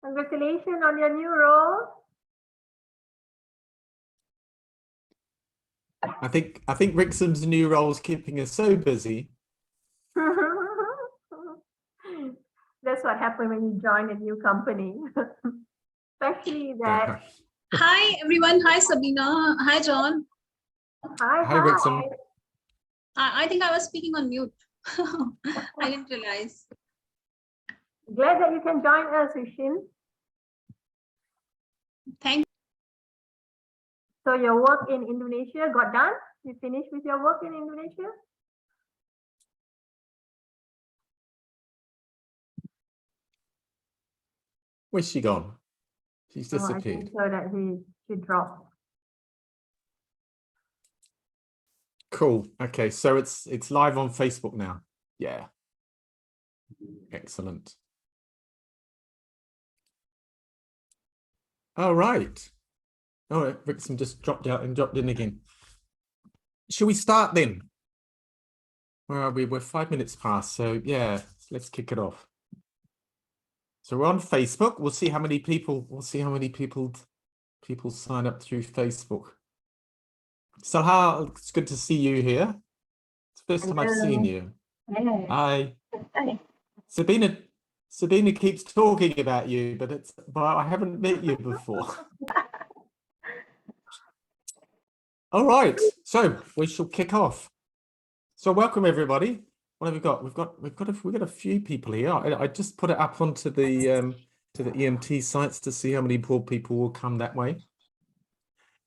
Congratulations on your new role. I think Rixon's new role is keeping us so busy. That's what happened when you join a new company. Especially that. Hi, everyone. Hi, Sabina. Hi, John. Hi, Rixon. I think I was speaking on mute. I didn't realize. Glad that you can join us, Rishin. Thank you. So your work in Indonesia got done? You finished with your work in Indonesia? Where's she gone? She's disappeared. I think so that she dropped. Cool. Okay, so it's live on Facebook now. Yeah. Excellent. All right. All right, Rixon just dropped out and dropped in again. Shall we start then? Where are we? We're 5 minutes past, so yeah, let's kick it off. So we're on Facebook. We'll see how many people sign up through Facebook. Salha, it's good to see you here. It's the first time I've seen you. Hi. Hi. Sabina keeps talking about you, but I haven't met you before. All right, so we shall kick off. So welcome everybody. What have we got? We've got a few people here. I just put it up onto the EMT sites to see how many more people will come that way.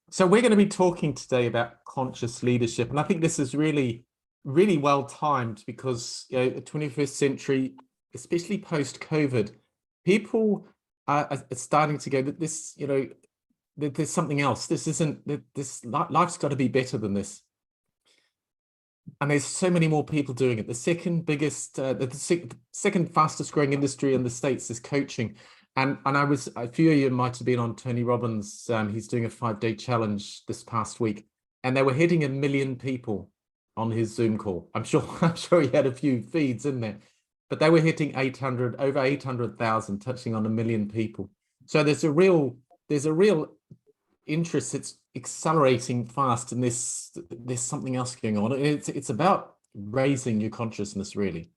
So we're going to be talking today about conscious leadership, and I think this is really, really well timed because the 21st century, especially post-COVID, people are starting to go that this, there's something else. This isn't this life's got to be better than this. And there's so many more people doing it. The second biggest, the second fastest growing industry in the States is coaching. And a few of you might have been on Tony Robbins. He's doing a 5-day challenge this past week, and they were hitting 1 million people on his Zoom call. I'm sure he had a few feeds in there, but they were hitting over 800,000, touching on 1 million people. So there's a real interest. It's accelerating fast, and there's something else going on. It's about raising your consciousness, really.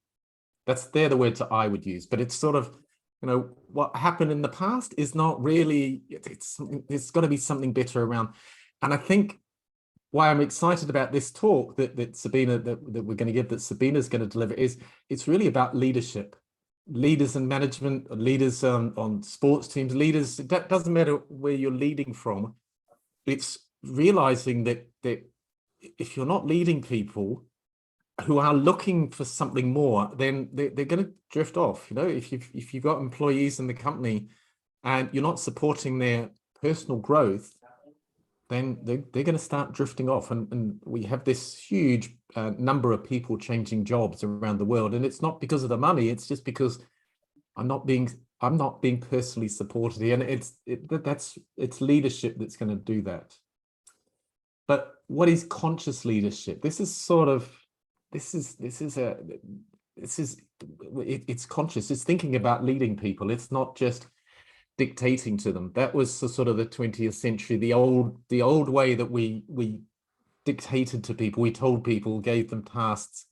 They're the words that I would use, but it's sort of, what happened in the past is not really, there's got to be something better around. And I think why I'm excited about this talk that Sabina, that we're going to give, that Sabina's going to deliver, is it's really about leadership. Leaders in management, leaders on sports teams, leaders, that doesn't matter where you're leading from. It's realizing that if you're not leading people who are looking for something more, then they're going to drift off. If you've got employees in the company and you're not supporting their personal growth, then they're going to start drifting off. And we have this huge number of people changing jobs around the world, and it's not because of the money. It's just because I'm not being personally supported here, and it's leadership that's going to do that. But what is conscious leadership? It's conscious. It's thinking about leading people. It's not just dictating to them. That was the sort of the 20th century, the old way that we dictated to people. We told people, gave them tasks.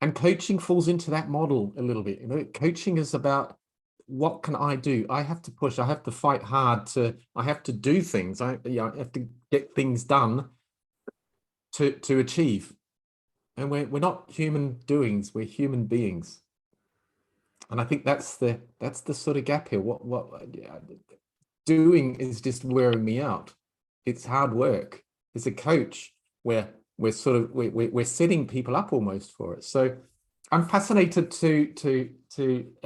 And coaching falls into that model a little bit. Coaching is about, what can I do? I have to push. I have to fight hard. I have to do things. I have to get things done to achieve. And we're not human doings. We're human beings. And I think that's the sort of gap here. What doing is just wearing me out. It's hard work. As a coach, we're setting people up almost for it. So I'm fascinated to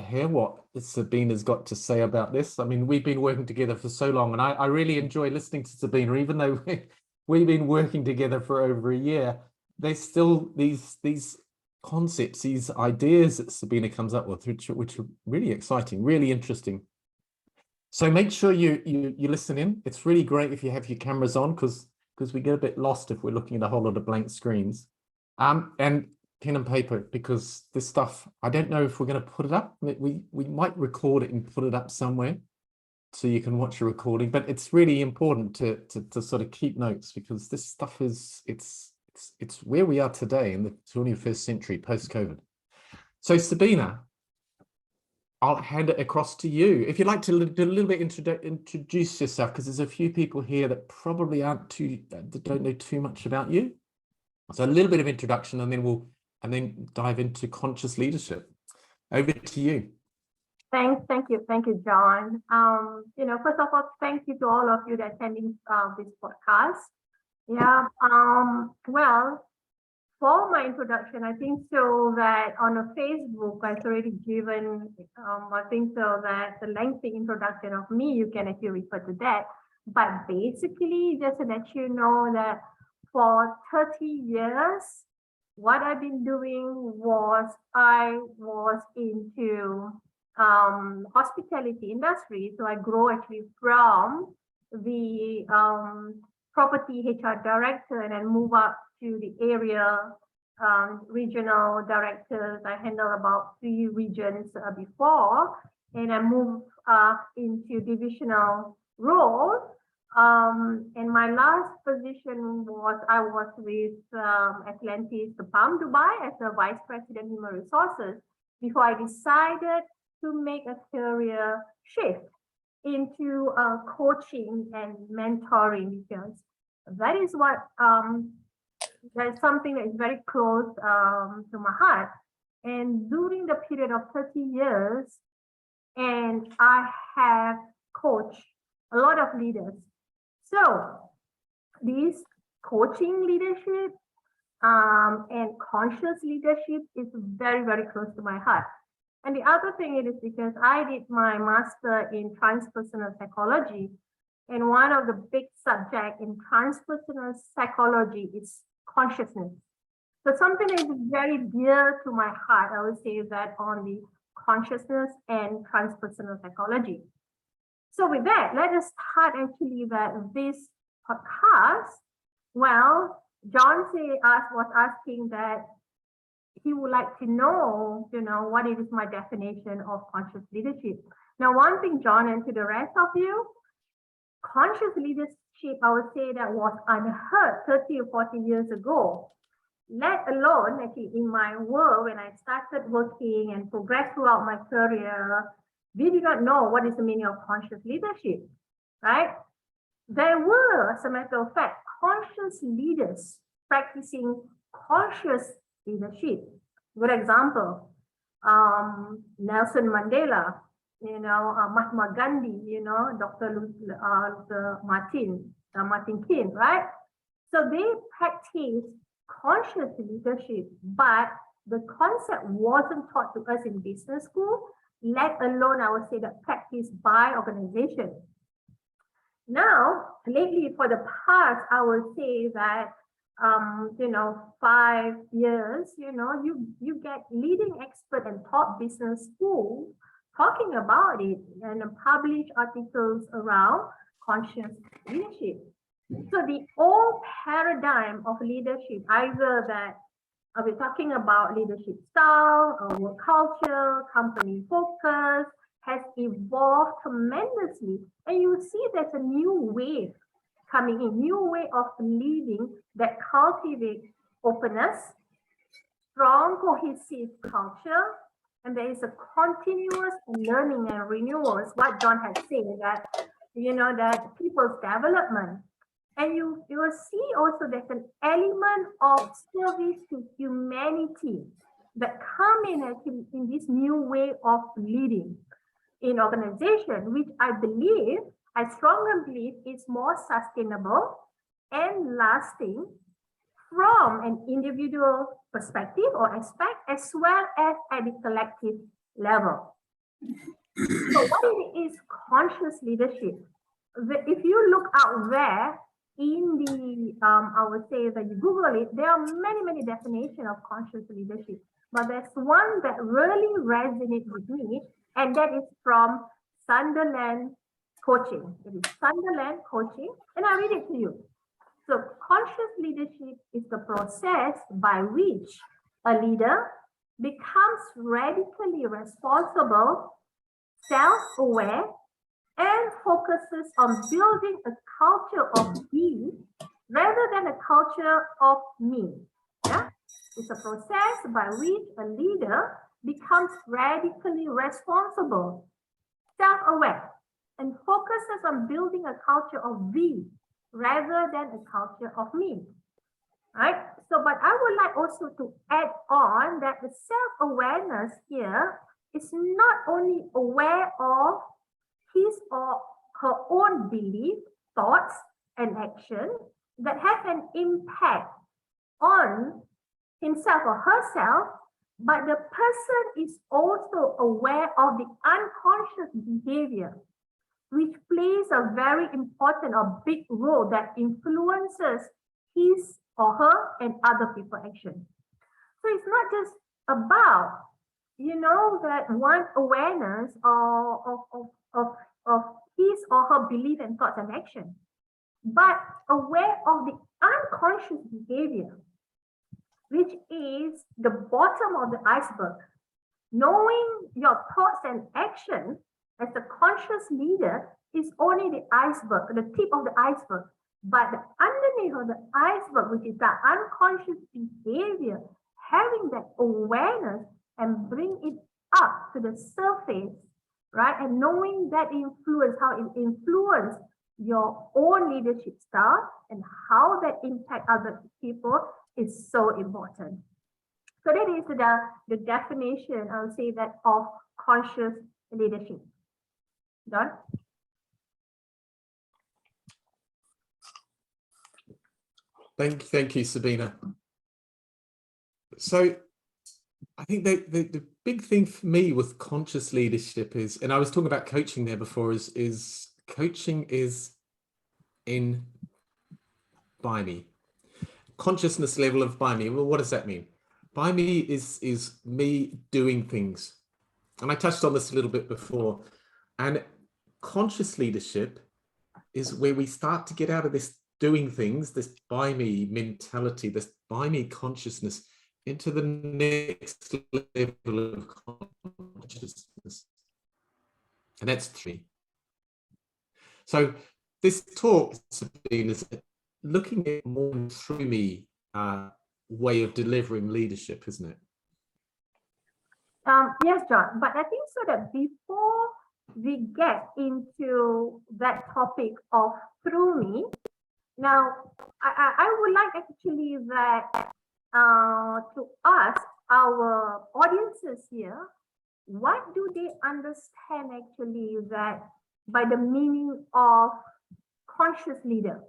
hear what Sabina's got to say about this. I mean, we've been working together for so long, and I really enjoy listening to Sabina, even though we've been working together for over a year. There's still these concepts, these ideas that Sabina comes up with, which are really exciting, really interesting. So make sure you listen in. It's really great if you have your cameras on, because we get a bit lost if we're looking at a whole lot of blank screens. And pen and paper, because this stuff, I don't know if we're going to put it up. We might record it and put it up somewhere so you can watch a recording, but it's really important to sort of keep notes, because this stuff is, it's where we are today in the 21st century post-COVID. So Sabina, I'll hand it across to you. If you'd like to do a little bit introduce yourself, because there's a few people here that probably that don't know too much about you. So a little bit of introduction, and then dive into conscious leadership. Over to you. Thank you, John. First of all, thank you to all of you that attending this podcast. Yeah. Well, for my introduction, I think so that on a Facebook, I've already given, I think so that the lengthy introduction of me, you can actually refer to that. But basically, just to let you know that for 30 years, what I've been doing was I was into hospitality industry. So I grew actually from the property HR director and then move up to the area regional directors. I handled about 3 regions before, and I moved into divisional role. And my last position was I was with Atlantis, the Palm Dubai, as a vice president human resources before I decided to make a career shift into coaching and mentoring, because that is what that's something that is very close to my heart. And during the period of 30 years, and I have coached a lot of leaders. So this coaching leadership and conscious leadership is very, very close to my heart. And the other thing it is because I did my master in transpersonal psychology, and one of the big subjects in transpersonal psychology is consciousness. So something that is very dear to my heart, I would say that on the consciousness and transpersonal psychology. So with that, let us start actually that this podcast. Well, John was asking that he would like to know, what is my definition of conscious leadership. Now, one thing, John, and to the rest of you, conscious leadership, I would say that was unheard 30 or 40 years ago, let alone actually in my world when I started working and progressed throughout my career, we did not know what is the meaning of conscious leadership, right? There were, as a matter of fact, conscious leaders practicing conscious leadership. Good example, Nelson Mandela, Mahatma Gandhi, Dr. Martin King, right? So they practiced conscious leadership, but the concept wasn't taught to us in business school, let alone, I would say, that practiced by organization. Now, lately, for the past, I would say that 5 years, you get leading expert and top business schools talking about it and publish articles around conscious leadership. So the old paradigm of leadership, either that we're talking about leadership style, work culture, company focus, has evolved tremendously. And you see there's a new wave coming in, new way of leading that cultivates openness, strong cohesive culture, and there is a continuous learning and renewal. Is what John had said, that that people's development. And you will see also there's an element of service to humanity that come in actually in this new way of leading in organization, which I strongly believe is more sustainable and lasting from an individual perspective or aspect, as well as at the collective level. So what is conscious leadership? If you look out there in the, I would say that you Google it, there are many, many definitions of conscious leadership. But there's one that really resonates with me, and that is from Sunderland Coaching. It is Sunderland Coaching, and I read it to you. So conscious leadership is the process by which a leader becomes radically responsible, self-aware, and focuses on building a culture of we rather than a culture of me. Yeah? It's a process by which a leader becomes radically responsible, self-aware, and focuses on building a culture of we rather than a culture of me. Right? So, but I would like also to add on that the self-awareness here is not only aware of his or her own belief, thoughts, and action that have an impact on himself or herself, but the person is also aware of the unconscious behavior, which plays a very important or big role that influences his or her and other people's action. So it's not just about, that one awareness of his or her belief and thoughts and action, but aware of the unconscious behavior, which is the bottom of the iceberg. Knowing your thoughts and action as a conscious leader is only the iceberg, the tip of the iceberg. But the underneath of the iceberg, which is that unconscious behavior, having that awareness and bring it up to the surface, right? And knowing that influence, how it influences your own leadership style and how that impact other people is so important. So that is the definition, I would say, that of conscious leadership. Don? Thank you, Sabina. So I think the big thing for me with conscious leadership is, and I was talking about coaching there before, is coaching is in by me. Consciousness level of by me. Well, what does that mean? By me is me doing things. And I touched on this a little bit before. And conscious leadership is where we start to get out of this doing things, this by me mentality, this by me consciousness, into the next level of consciousness. And that's 3. So this talk, Sabine, is looking at more through me way of delivering leadership, isn't it? Yes, John, but I think so that before we get into that topic of through me, now I would like actually that to ask our audiences here, what do they understand actually that by the meaning of conscious leader?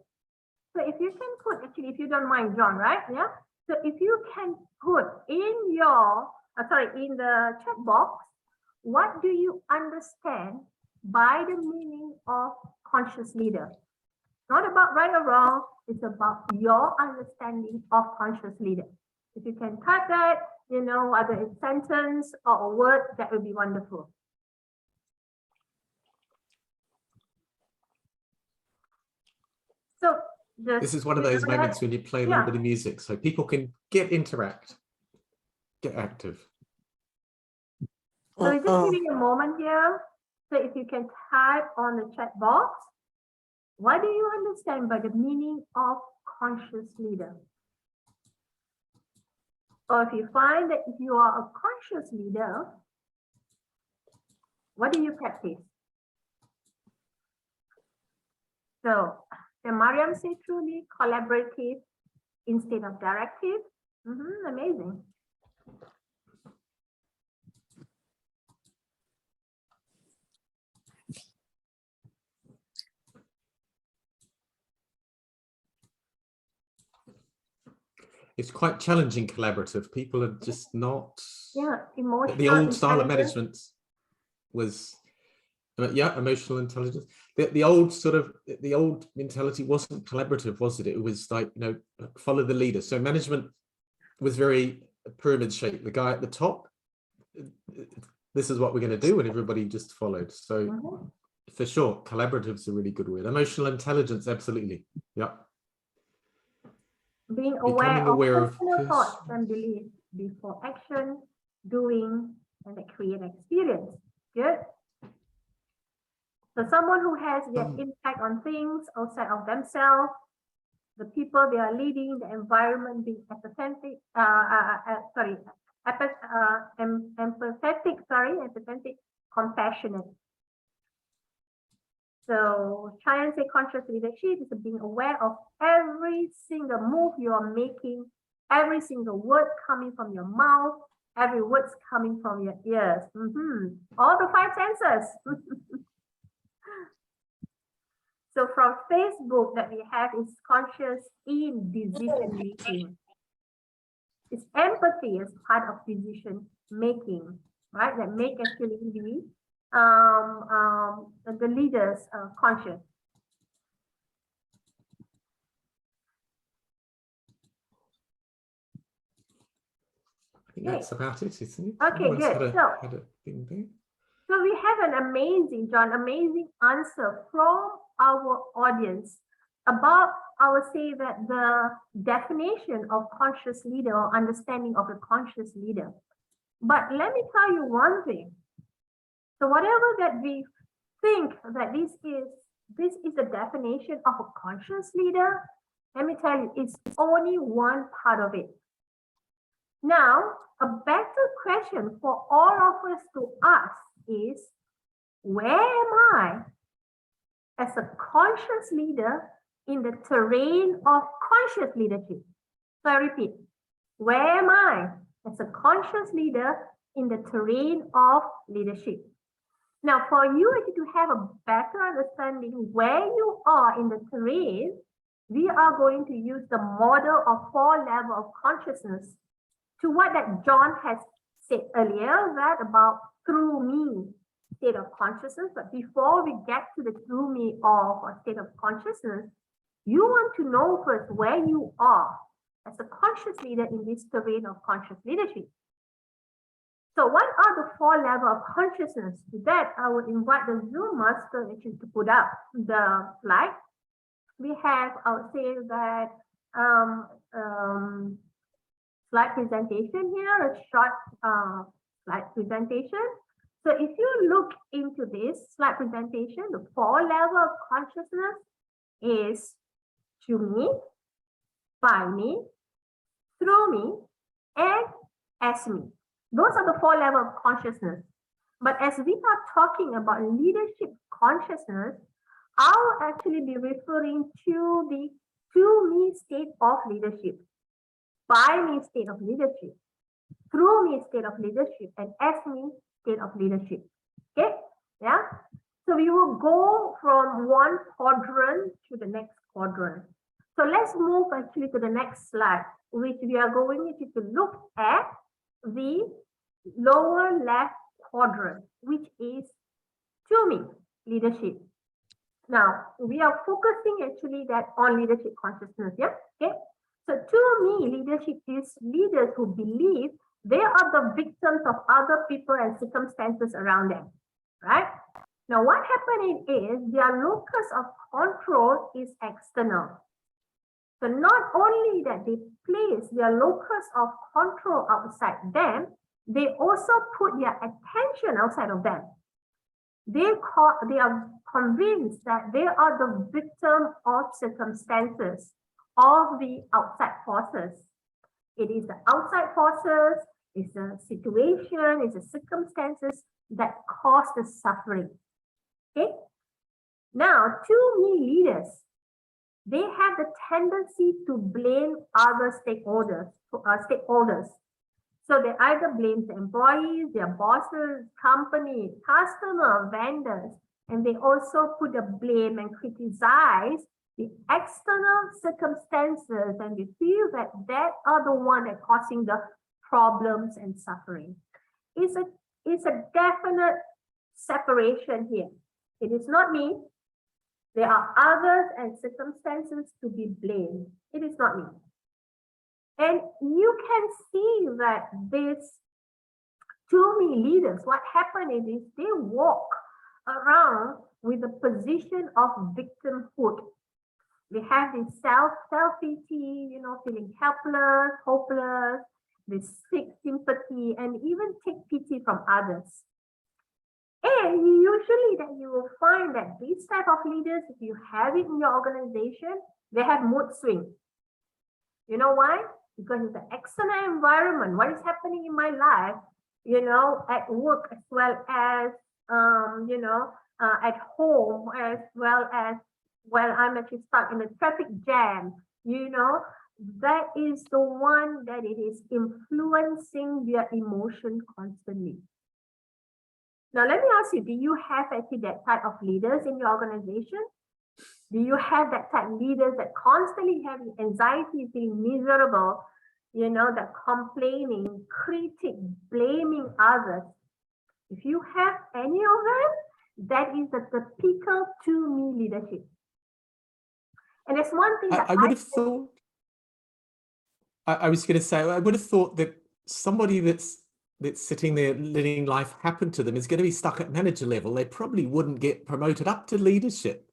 So if you can put, actually, if you don't mind, John, right? Yeah. So if you can put in your, in the chat box, what do you understand by the meaning of conscious leader? Not about right or wrong, it's about your understanding of conscious leader. If you can type that, either in sentence or a word, that would be wonderful. So this is one of those moments when you play a little bit of music so people can get active. So we're just giving a moment here. So if you can type on the chat box, what do you understand by the meaning of conscious leader? Or if you find that if you are a conscious leader, what do you practice? So the Mariam say truly collaborative instead of directive. Amazing. It's quite challenging collaborative. People are just not. Yeah, emotional. The old style of management was, emotional intelligence. The old mentality wasn't collaborative, was it? It was like, follow the leader. So management was very pyramid shaped. The guy at the top, this is what we're going to do, and everybody just followed. So for sure, collaborative is a really good word. Emotional intelligence, absolutely. Yeah. Being aware of personal thoughts and beliefs. before action, doing, and they create experience. Good. So someone who has their impact on things outside of themselves, the people they are leading, the environment, being empathetic, empathetic, compassionate. So try and say conscious leadership is being aware of every single move you are making, every single word coming from your mouth, every word coming from your ears. All the 5 senses. So from Facebook that we have is conscious in decision making. It's empathy as part of decision making, right? That make actually the leaders conscious. I think that's about it, isn't it? Okay, Everyone's good. had a thing there. So we have an amazing, John, amazing answer from our audience about, I would say that the definition of conscious leader or understanding of a conscious leader. But let me tell you one thing. So whatever that we think that this is the definition of a conscious leader, let me tell you, it's only one part of it. Now, a better question for all of us to ask is, where am I as a conscious leader in the terrain of conscious leadership? So I repeat, where am I as a conscious leader in the terrain of leadership? Now, for you to have a better understanding where you are in the terrain, we are going to use the model of 4 levels of consciousness to what that John has said earlier, that about through me state of consciousness. But before we get to the through me of a state of consciousness, you want to know first where you are as a conscious leader in this terrain of conscious leadership. So what are the 4 levels of consciousness? To that, I would invite the Zoom master actually to put up the slide. We have, I would say that slide presentation here, a short slide presentation. So if you look into this slide presentation, the 4 levels of consciousness is to me, by me, through me, and as me. Those are the 4 levels of consciousness. But as we are talking about leadership consciousness, I'll actually be referring to the to me state of leadership, by me state of leadership, through me state of leadership, and as me state of leadership. Okay? Yeah. So we will go from one quadrant to the next quadrant. So let's move actually to the next slide, which we are going to look at the lower left quadrant, which is to me leadership. Now we are focusing actually that on leadership consciousness. Yeah. Okay. So to me, leadership is leaders who believe they are the victims of other people and circumstances around them. Right. Now what happening is their locus of control is external. So not only that they place their locus of control outside them, they also put their attention outside of them. They are convinced that they are the victim of circumstances of the outside forces. It is the outside forces, it's the situation, it's the circumstances that cause the suffering. Okay? Now, to me leaders, they have the tendency to blame other stakeholders. So they either blame the employees, their bosses, company, customer, vendors, and they also put the blame and criticize the external circumstances, and they feel that that are the one that causing the problems and suffering. It's a definite separation here. It is not me. There are others and circumstances to be blamed. It is not me. And you can see that this to me leaders, what happened is they walk around with a position of victimhood. We have this self-pity, feeling helpless, hopeless. They seek sympathy and even take pity from others. And usually that you will find that these type of leaders, if you have it in your organization, they have mood swings. You know why? Because it's an external environment. What is happening in my life, at work as well as, at home, as well as while I'm actually stuck in a traffic jam, that is the one that it is influencing their emotion constantly. Now, let me ask you, do you have actually that type of leaders in your organization? Do you have that type of leaders that constantly have anxiety, feeling miserable, that complaining, critic, blaming others? If you have any of them, that is the typical 2Me leadership. And there's one thing that I would have thought, I was going to say, I would have thought that somebody that's sitting there letting life happen to them is going to be stuck at manager level. They probably wouldn't get promoted up to leadership.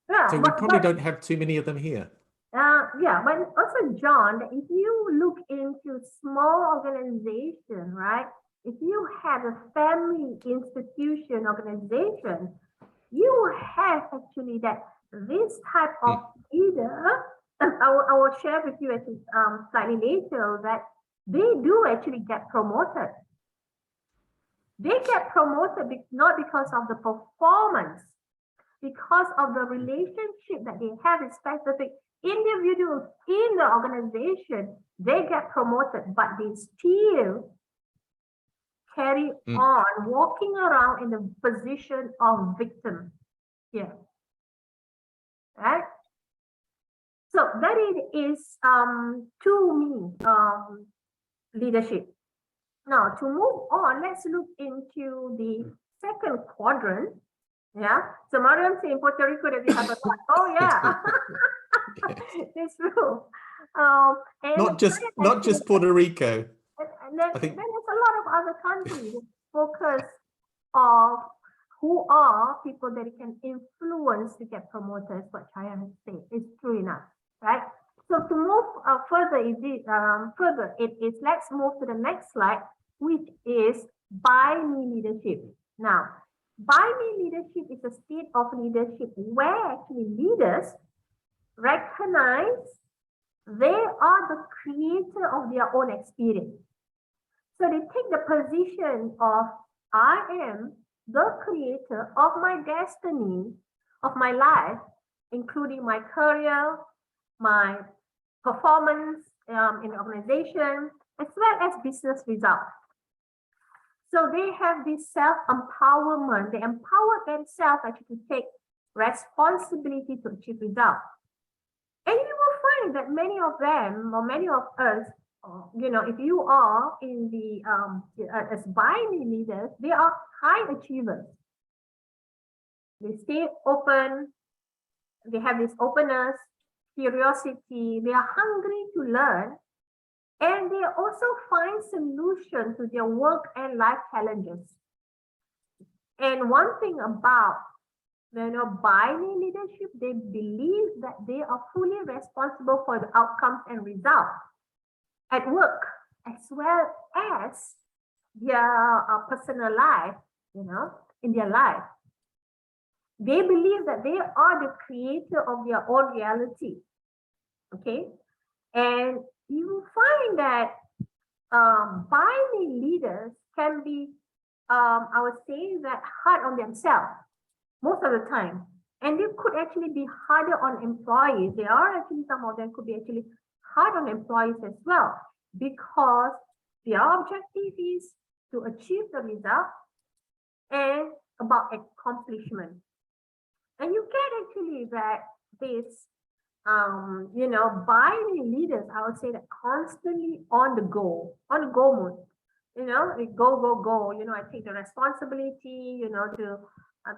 Yeah, so we probably don't have too many of them here. Yeah, but also, John, if you look into small organization, right? If you have a family institution organization, you have actually that this type of leader, I will share with you actually slightly later that they do actually get promoted. They get promoted not because of the performance, because of the relationship that they have with specific individuals in the organization. They get promoted, but they still carry on walking around in the position of victim here. Right? So that it is 2Me leadership. Now to move on, let's look into the second quadrant. Yeah. So Mariam say in Puerto Rico that we have a lot. Oh yeah. It's true. And not just Puerto Rico. And then there's a lot of other countries that focus of who are people that can influence to get promoted, what Chaya has said. It's true enough, right? So to move further, let's move to the next slide, which is by me leadership. Now, by me leadership is a state of leadership where actually leaders recognize they are the creator of their own experience. So they take the position of I am the creator of my destiny, of my life, including my career, my performance in the organization, as well as business results. So they have this self-empowerment. They empower themselves actually to take responsibility to achieve results. And you will find that many of them, or many of us, if you are in the as by me leaders, they are high achievers. They stay open. They have this openness, curiosity. They are hungry to learn, and they also find solutions to their work and life challenges. And one thing about by me leadership, they believe that they are fully responsible for the outcomes and results at work, as well as their personal life, in their life. They believe that they are the creator of their own reality. Okay. And you find that by me leaders can be, I would say, that hard on themselves most of the time. And they could actually be harder on employees. There are actually some of them could be actually hard on employees as well, because their objective is to achieve the result and about accomplishment. And you get actually that this, by me leaders, I would say that constantly on the go mode. They go. I take the responsibility, to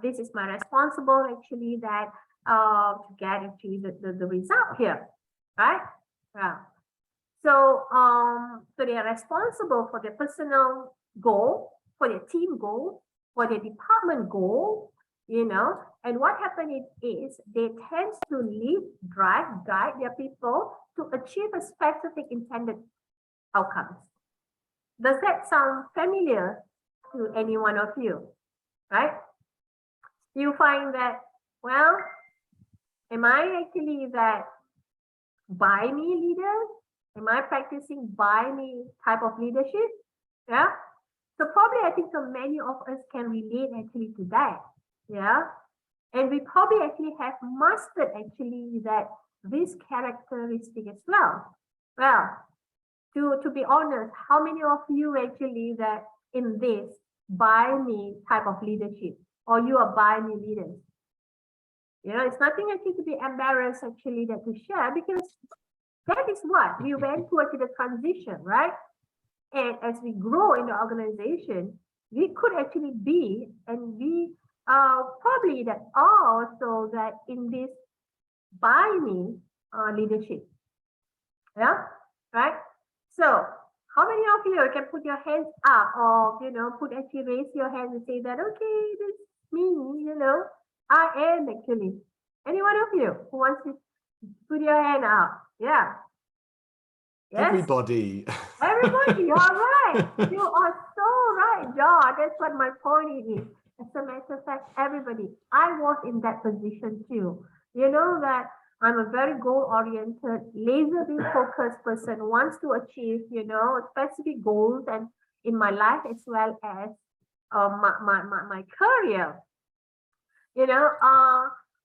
this is my responsible actually that to get actually the result here, right? Yeah. So so they are responsible for their personal goal, for their team goal, for their department goal, you know, and what happens is they tend to lead, drive, guide their people to achieve a specific intended outcomes. Does that sound familiar to any one of you, right? You find that, well, am I actually that buy me leader? Am I practicing buy me type of leadership? Yeah. So probably I think so many of us can relate actually to that. Yeah. And we probably actually have mastered actually that this characteristic as well. Well, to be honest, how many of you actually that in this buy me type of leadership, or you are buy me leaders? You know, it's nothing actually to be embarrassed actually that to share, because that is what we went through actually the transition, right? And as we grow in the organization, we could actually be, and we probably that are also that in this buy me leadership. Yeah, right? So how many of you can put your hands up, or put actually raise your hand and say that, okay, this is me, I am actually. Any one of you who wants to put your hand up? Yeah. Yes. Everybody. Everybody, you are right. You are so right, John. That's what my point is. As a matter of fact, everybody, I was in that position too. You know that I'm a very goal-oriented, laser-beam focused person, wants to achieve, specific goals and in my life as well as my career.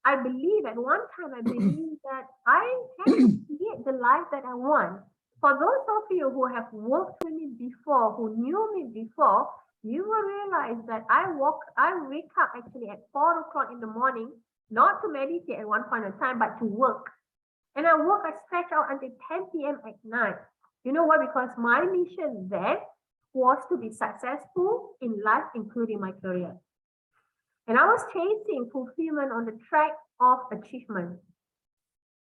I believe at one time, I believe that I can create the life that I want. For those of you who have worked with me before, who knew me before, you will realize that I wake up actually at 4 o'clock in the morning, not to meditate at one point in time, but to work. And I stretch out until 10 p.m. at night. You know what? Because my mission then was to be successful in life, including my career. And I was chasing fulfillment on the track of achievement.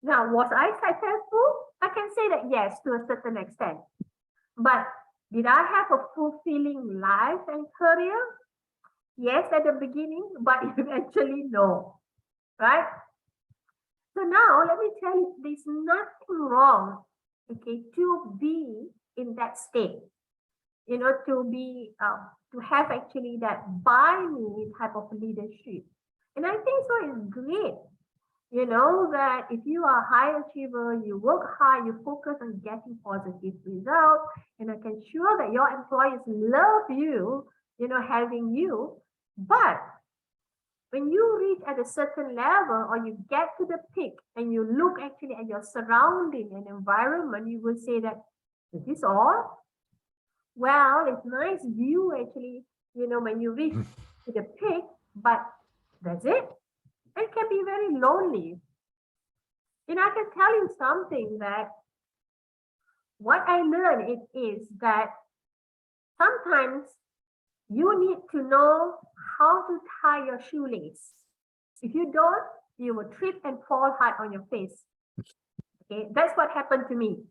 Now, was I successful? I can say that yes, to a certain extent. But did I have a fulfilling life and career? Yes, at the beginning, but eventually no. Right? So now let me tell you, there's nothing wrong, okay, to be in that state. To have actually that buy me type of leadership. And I think so is great. That if you are a high achiever, you work hard, you focus on getting positive results, and I can sure that your employees love you, having you. But when you reach at a certain level, or you get to the peak and you look actually at your surrounding and environment, you will say that, is this all? Well, it's nice view actually, when you reach to the peak, but that's it. It can be very lonely. I can tell you something that what I learned is that sometimes you need to know how to tie your shoelace. If you don't, you will trip and fall hard on your face. Okay, that's what happened to me.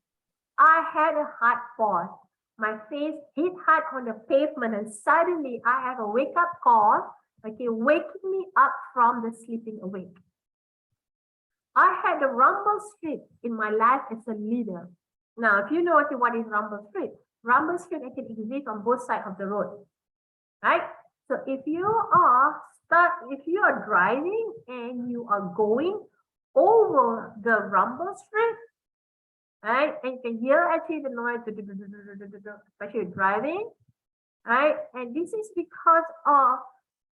I had a hard fall. My face hit hard on the pavement, and suddenly I have a wake-up call, okay, waking me up from the sleeping awake. I had a rumble strip in my life as a leader. Now, if you know what is rumble strip actually exists on both sides of the road, right? So if you are driving and you are going over the rumble strip, right? And you can hear actually the noise, especially driving, right? And this is because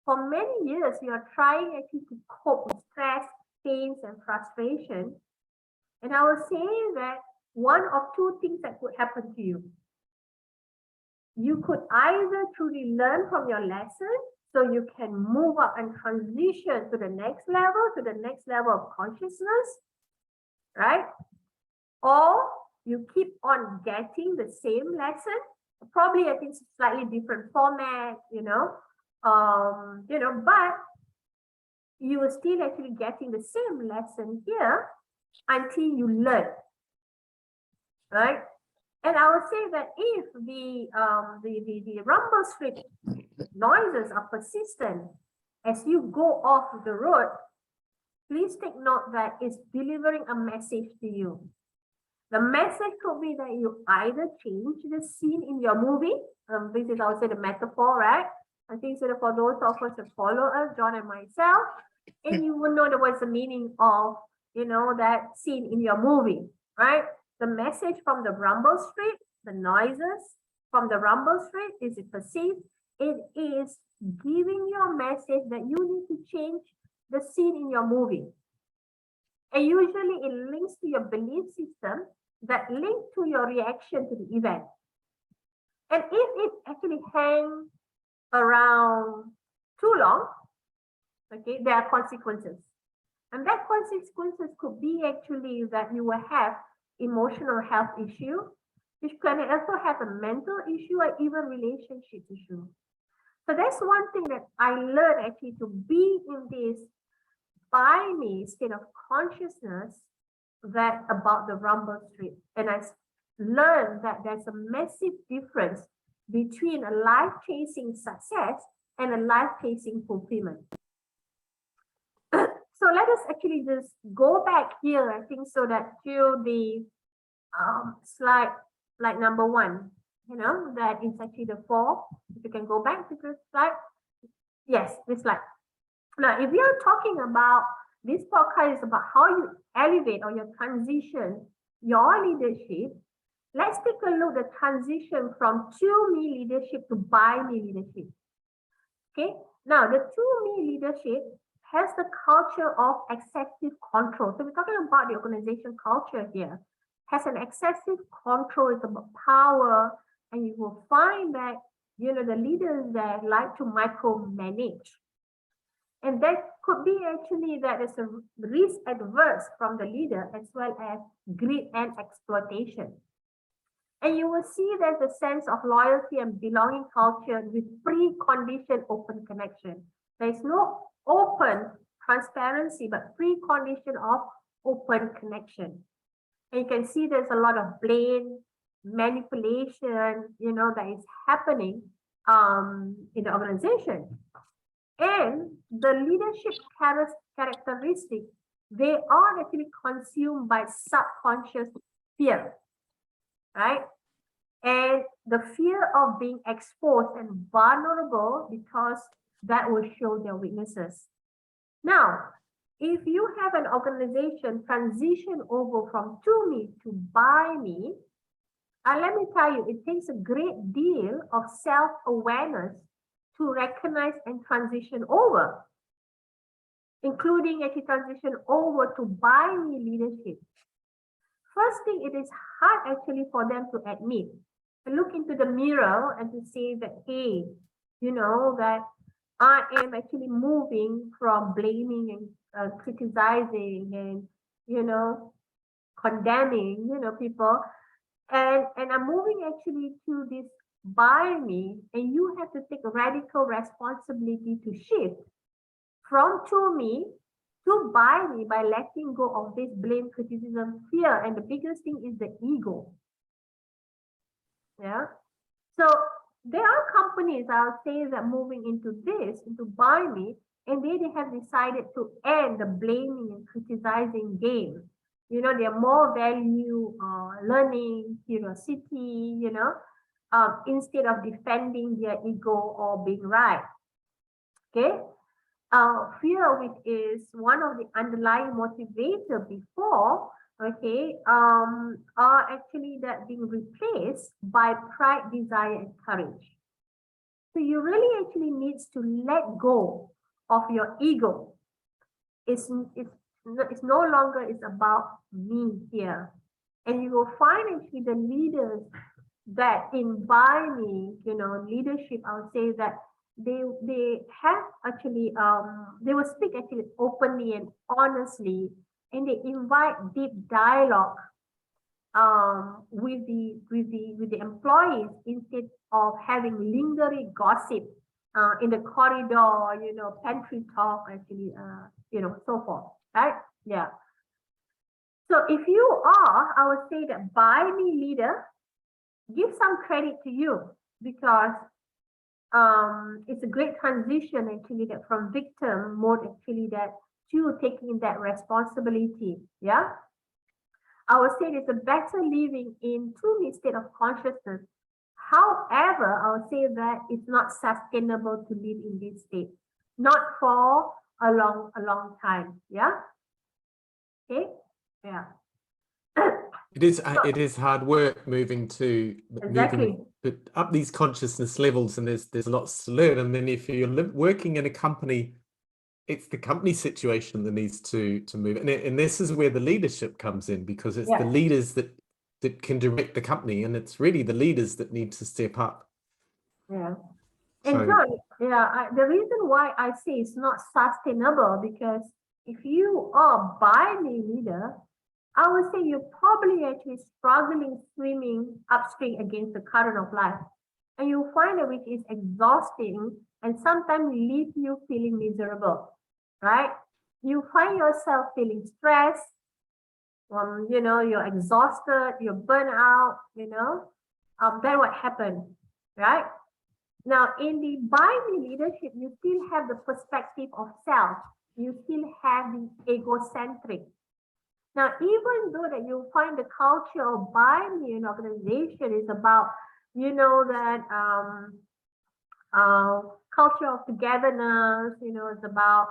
for many years, you are trying actually to cope with stress, pains, and frustration. And I was saying that one of two things that could happen to you. You could either truly learn from your lesson, so you can move up and transition to the next level of consciousness, right? Or you keep on getting the same lesson, probably I think slightly different format, but you are still actually getting the same lesson here until you learn, right? And I would say that if the rumble strip noises are persistent as you go off the road, please take note that it's delivering a message to you. The message could be that you either change the scene in your movie. This is also the metaphor, right? I think so for those of us who follow us, John and myself, and you will know what's the meaning of, that scene in your movie, right? The message from the rumble street, the noises from the rumble street, is it perceived? It is giving you a message that you need to change the scene in your movie. And usually it links to your belief system that link to your reaction to the event. And if it actually hangs around too long, okay, there are consequences. And that consequences could be actually that you will have emotional health issue, which can also have a mental issue or even relationship issue. So that's one thing that I learned actually, to be in this by me state of consciousness that about the rumble street. And I learned that there's a massive difference between a life-chasing success and a life-chasing fulfillment. So let us actually just go back here, I think, so that to the slide, like number 1, that is actually the 4. If you can go back to the slide. Yes, this slide. Now, if we are talking about this podcast is about how you elevate or you transition your leadership, let's take a look at the transition from to me leadership to by me leadership. Okay, now the to me leadership has the culture of excessive control. So we're talking about the organization culture here. Has an excessive control, it's about power, and you will find that the leaders that like to micromanage. And that could be actually that is a risk adverse from the leader, as well as greed and exploitation. And you will see there's a sense of loyalty and belonging culture with preconditioned open connection. There is no open transparency, but precondition of open connection. And you can see there's a lot of blame, manipulation, that is happening in the organization. And the leadership characteristics, they are actually consumed by subconscious fear, right? And the fear of being exposed and vulnerable, because that will show their weaknesses. Now, if you have an organization transition over from to me to by me, let me tell you, it takes a great deal of self-awareness to recognize and transition over, including actually transition over to by me leadership. First thing, it is hard actually for them to admit, to look into the mirror and to say that, hey, that I am actually moving from blaming and criticizing and, condemning, people, and I'm moving actually to this by me, and you have to take a radical responsibility to shift from to me to by me by letting go of this blame, criticism, fear, and the biggest thing is the ego. Yeah. So there are companies, I'll say, that moving into by me, and they have decided to end the blaming and criticizing game. They are more value learning, curiosity, instead of defending their ego or being right. Okay. Fear, which is one of the underlying motivator before, okay, are actually that being replaced by pride, desire, and courage. So you really actually needs to let go of your ego. It's no longer is about me here. And you will find actually the leaders that in by me, leadership, I would say that they have actually they will speak actually openly and honestly, and they invite deep dialogue with the employees, instead of having lingering gossip in the corridor, pantry talk, actually, so forth, right? Yeah. So if you are, I would say that by me leader, give some credit to you, because it's a great transition actually that from victim mode actually that to taking that responsibility. Yeah. I would say it's a better living in true state of consciousness. However, I would say that it's not sustainable to live in this state, not for a long time. Yeah. Okay. Yeah. It is hard work moving Exactly. up these consciousness levels, and there's lots to learn. And then if you're working in a company, it's the company situation that needs to move, and this is where the leadership comes in, because it's the leaders that can direct the company, and it's really the leaders that need to step up. Yeah. And John, the reason why I say it's not sustainable, because if you are by me leader, I would say you're probably actually struggling swimming upstream against the current of life. And you find it which is exhausting and sometimes leave you feeling miserable, right? You find yourself feeling stressed, you're exhausted, you're burnt out, then what happened, right? Now, in the by me leadership, you still have the perspective of self. You still have the egocentric. Now, even though that you find the culture of by me in organization is about, that culture of togetherness, it's about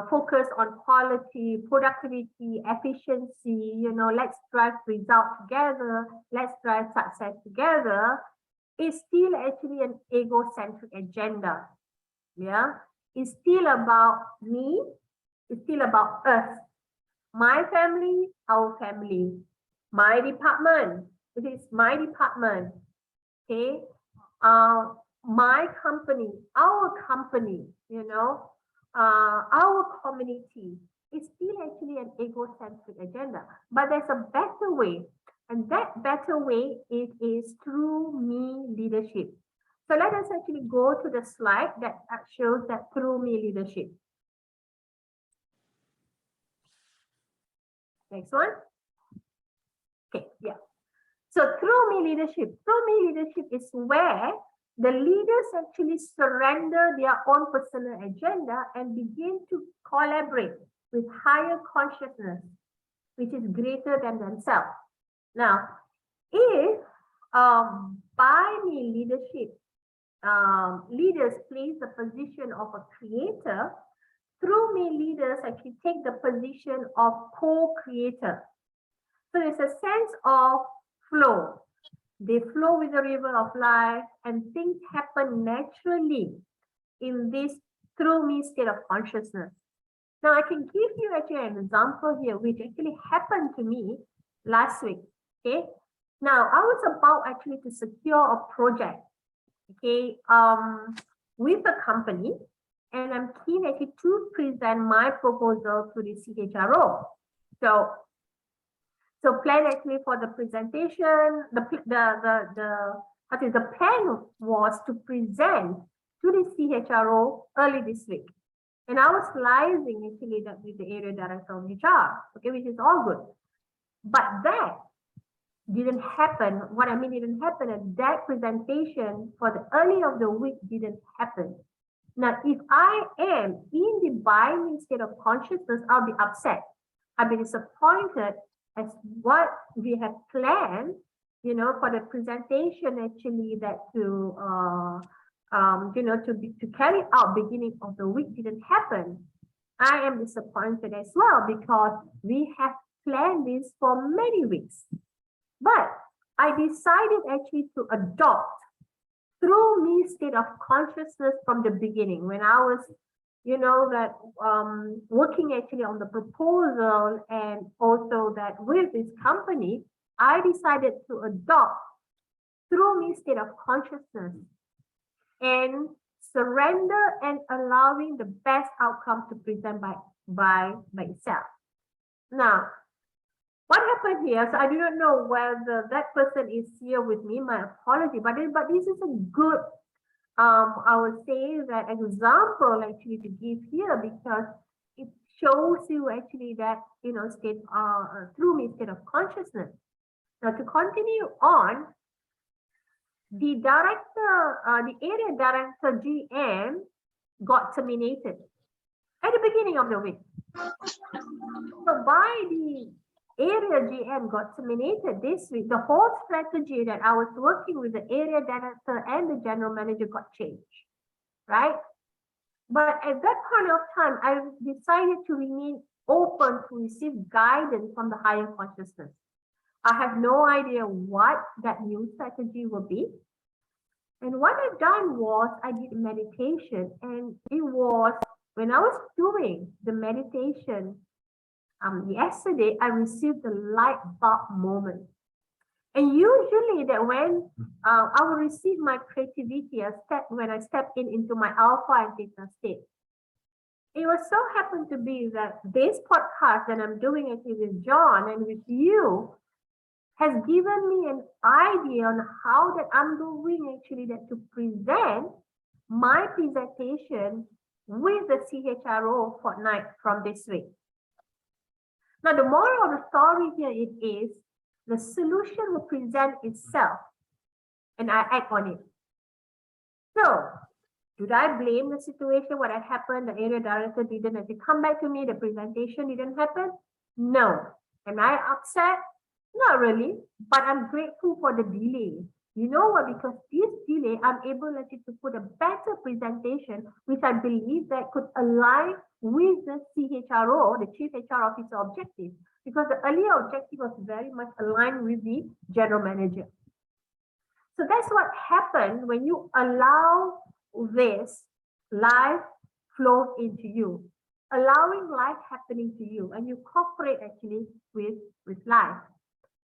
focus on quality, productivity, efficiency, let's drive results together, let's drive success together, is still actually an egocentric agenda. Yeah, it's still about me, it's still about us, my family, our family, my department, it is my department. Okay, my company, our company, our community. Is still actually an egocentric agenda, but there's a better way. And that better way, it is through me leadership. So let us actually go to the slide that shows that through me leadership. Next one. Okay, yeah. So through me leadership is where the leaders actually surrender their own personal agenda and begin to collaborate with higher consciousness, which is greater than themselves. Now, if by me leadership, leaders place the position of a creator, through me leaders actually take the position of co-creator. So there's a sense of flow. They flow with the river of life and things happen naturally in this through me state of consciousness. Now I can give you actually an example here, which actually happened to me last week. Okay. Now I was about actually to secure a project, okay, with a company, and I'm keen actually to present my proposal to the CHRO. So plan actually for the presentation, the plan was to present to the CHRO early this week. And I was liaising actually that with the area director of HR, okay, which is all good. But that didn't happen. What I mean didn't happen, and that presentation for the early of the week didn't happen. Now, if I am in the binding state of consciousness, I'll be upset. I'll be disappointed as what we have planned, for the presentation actually that to carry out beginning of the week didn't happen. I am disappointed as well because we have planned this for many weeks. But I decided actually to adopt through me state of consciousness from the beginning when I was working actually on the proposal, and also that with this company, I decided to adopt through me state of consciousness and surrender and allowing the best outcome to present by itself. Now, what happened here? So I do not know whether that person is here with me. My apology, but this is a good I would say that example actually to give here, because it shows you actually that state through me state of consciousness. Now to continue on, the director, the area director GM got terminated at the beginning of the week. So by the area GM got terminated this week, the whole strategy that I was working with the area director and the general manager got changed, right? But at that point of time, I decided to remain open to receive guidance from the higher consciousness. I have no idea what that new strategy will be. And what I've done was I did meditation, and it was when I was doing the meditation yesterday, I received the light bulb moment. And usually that when I will receive my creativity when I step into my alpha and theta state. It was so happened to be that this podcast that I'm doing actually with John and with you has given me an idea on how that I'm doing actually that to present my presentation with the CHRO fortnight from this week. Now, the moral of the story here it is the solution will present itself and I act on it. So, should I blame the situation, what had happened, the area director didn't actually come back to me, the presentation didn't happen? No. Am I upset? Not really, but I'm grateful for the delay. You know what? Because this delay, I'm able actually to put a better presentation, which I believe that could align with the CHRO, the Chief HR Officer objective, because the earlier objective was very much aligned with the General Manager. So that's what happened when you allow this life flow into you, allowing life happening to you, and you cooperate actually with life.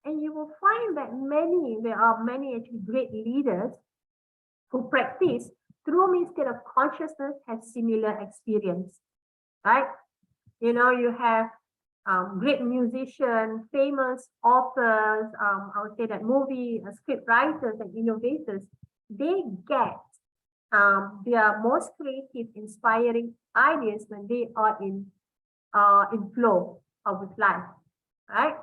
And you will find that there are many actually great leaders who practice through me state of consciousness have similar experience, right? You know, you have great musicians, famous authors, I would say that movie script writers and innovators, they get their most creative, inspiring ideas when they are in flow with life, right?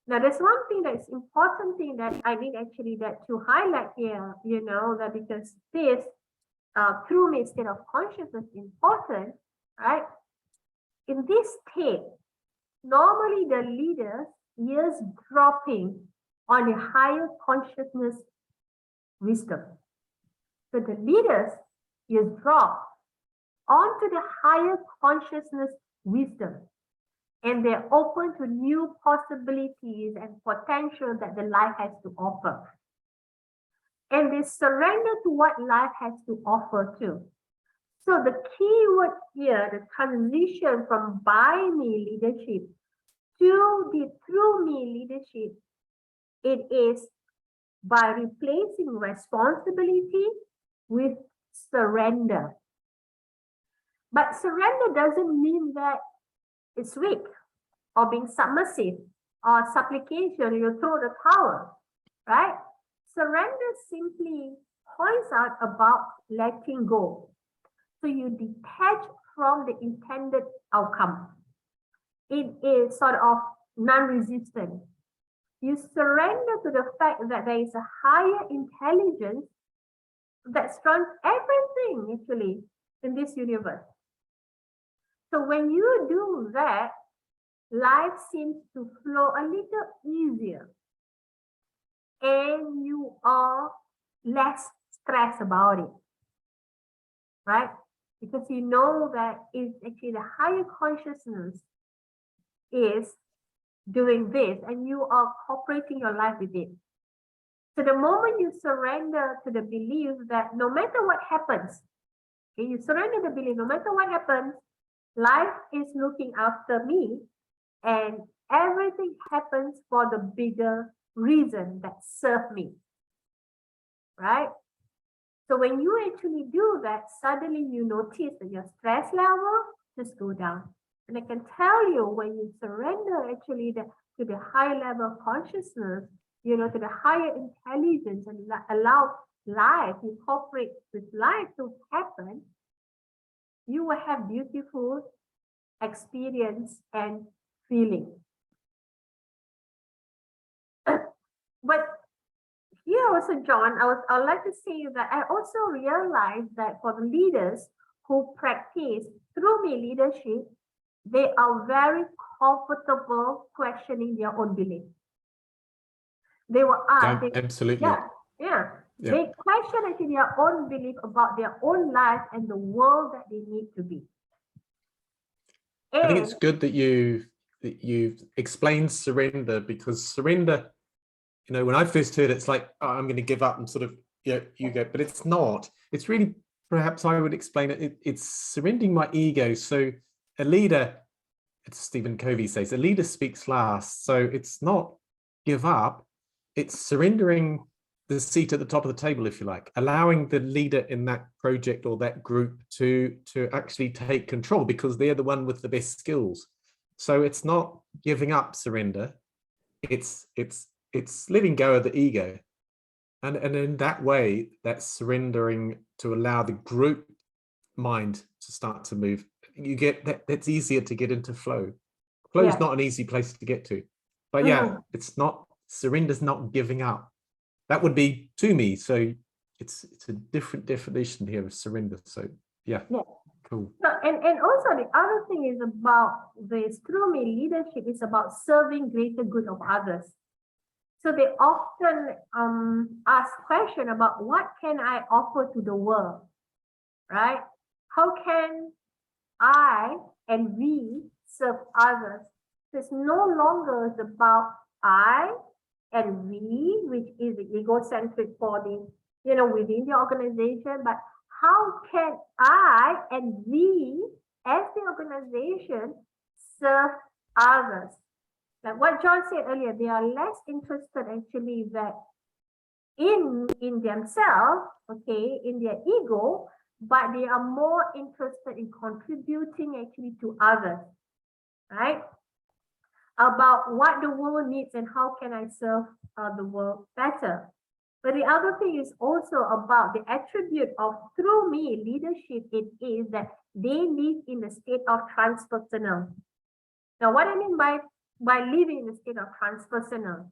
Now, there's one thing that's important thing that I need actually that to highlight here, you know, that because this through me state of consciousness is important, right? In this state, normally the leaders is dropping on a higher consciousness wisdom. So the leaders is drop onto the higher consciousness wisdom. And they're open to new possibilities and potential that the life has to offer. And they surrender to what life has to offer too. So the key word here, the transition from by me leadership to the through me leadership, it is by replacing responsibility with surrender. But surrender doesn't mean that it's weak or being submissive or supplication, you throw the towel, right? Surrender simply points out about letting go. So you detach from the intended outcome. It is sort of non-resistant. You surrender to the fact that there is a higher intelligence that runs everything actually in this universe. So when you do that, life seems to flow a little easier and you are less stressed about it, right? Because you know that it's actually the higher consciousness is doing this and you are cooperating your life with it. So the moment you surrender to the belief that no matter what happens, okay, you surrender the belief, no matter what happens, life is looking after me and everything happens for the bigger reason that serves me, right? So when you actually do that, suddenly you notice that your stress level just go down. And I can tell you when you surrender actually to the high level of consciousness, you know, to the higher intelligence and allow life, you cooperate with life to happen, you will have beautiful experience and feeling. But Yeah, also John, I'd like to say that I also realized that for the leaders who practice through me leadership, they are very comfortable questioning their own belief. They will ask, Absolutely. yeah, Yeah. they question actually their own belief about their own life and the world that they need to be. I think it's good that you've explained surrender, because surrender, you know, when I first heard it, it's like, oh, I'm going to give up and sort of, yeah, you go, but it's not. It's really, perhaps I would explain it, it's surrendering my ego. So a leader, it's Stephen Covey says, a leader speaks last. So it's not give up, it's surrendering the seat at the top of the table, if you like, allowing the leader in that project or that group to actually take control, because they're the one with the best skills. So it's not giving up surrender, it's letting go of the ego, and in that way, that's surrendering to allow the group mind to start to move. You get that, that's easier to get into flow. Flow is not an easy place to get to, but yeah, it's not, surrender's not giving up. That would be to me. So it's a different definition here of surrender. So yeah. Cool. So, and also the other thing is about this through me leadership is about serving greater good of others. So they often ask question about what can I offer to the world, right? How can I and we serve others? So it's no longer about I and we, which is the egocentric for the, you know, within the organization, but how can I and we as the organization serve others? Like what John said earlier, they are less interested actually that in themselves, okay, in their ego, but they are more interested in contributing actually to others, right? About what the world needs and how can I serve the world better. But the other thing is also about the attribute of through me leadership. It is that they live in the state of transpersonal. Now, what I mean by living in the state of transpersonal,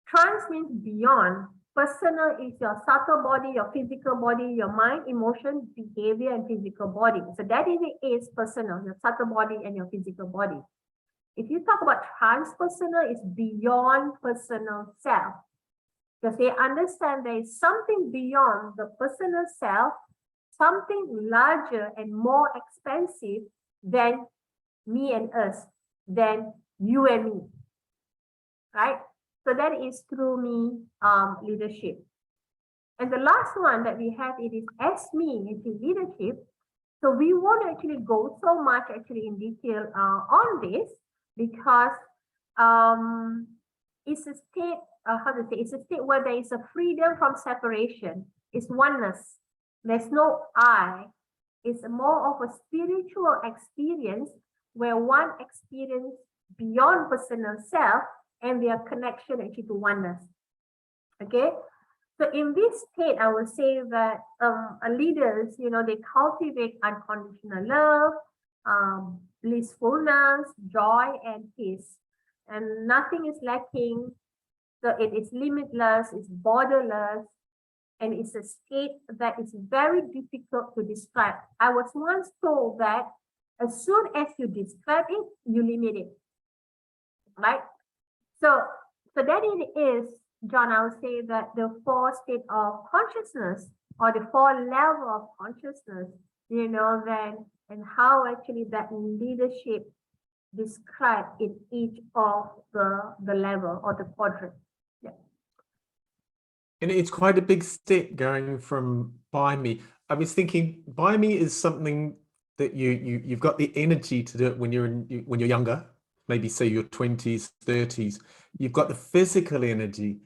trans means beyond. Personal is your subtle body, your physical body, your mind, emotion, behavior, and physical body. So that is personal, your subtle body and your physical body. If you talk about transpersonal, it's beyond personal self. Because they understand there is something beyond the personal self, something larger and more expensive than me and us, than you and me, right? So that is through me leadership. And the last one that we have, it is as me into leadership. So we won't actually go so much actually in detail on this, because it's a state, how to say, it's a state where there is a freedom from separation. It's oneness. There's no I. It's more of a spiritual experience where one experience beyond personal self and their connection actually to oneness. Okay. So in this state, I would say that leaders, you know, they cultivate unconditional love, blissfulness, joy, and peace. And nothing is lacking. So it is limitless, it's borderless, and it's a state that is very difficult to describe. I was once told that as soon as you describe it, you limit it, right? So that it is, John, I would say that the four state of consciousness or the four level of consciousness, you know, then and how actually that leadership described in each of the level or the quadrant. Yeah. And it's quite a big step going from by me. I was thinking by me is something that you've got the energy to do it when you're younger, maybe say your 20s, 30s. You've got the physical energy,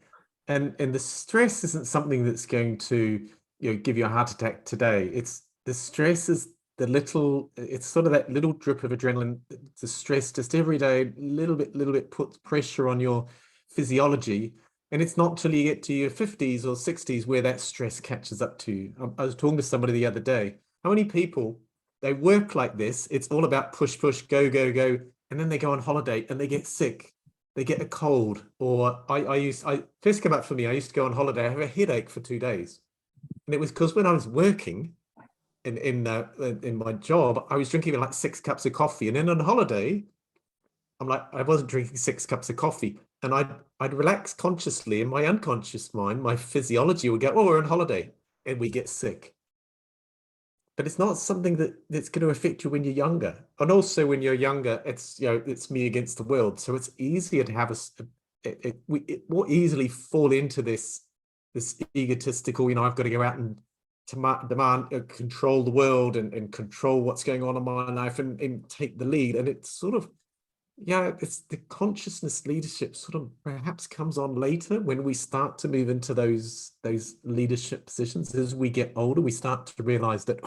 and the stress isn't something that's going to, you know, give you a heart attack today. It's the stress is the little, it's sort of that little drip of adrenaline. The stress just every day, little bit puts pressure on your physiology. And it's not till you get to your 50s or 60s where that stress catches up to you. I was talking to somebody the other day. How many people, they work like this? It's all about push, push, go, go, go. And then they go on holiday and they get sick. they get a cold, or I first came up for me, I used to go on holiday, I have a headache for 2 days. And it was because when I was working in my job, I was drinking like 6 cups of coffee. And then on holiday, I'm like, I wasn't drinking 6 cups of coffee. And I'd relax consciously in my unconscious mind, my physiology would go, oh, we're on holiday, and we get sick. But it's not something that's going to affect you when you're younger. And also when you're younger, it's, it's me against the world. So it's easier to have it more easily fall into this egotistical, I've got to go out and demand, control the world and control what's going on in my life and take the lead. And it's sort of, it's the consciousness leadership sort of perhaps comes on later when we start to move into those leadership positions. As we get older, we start to realize that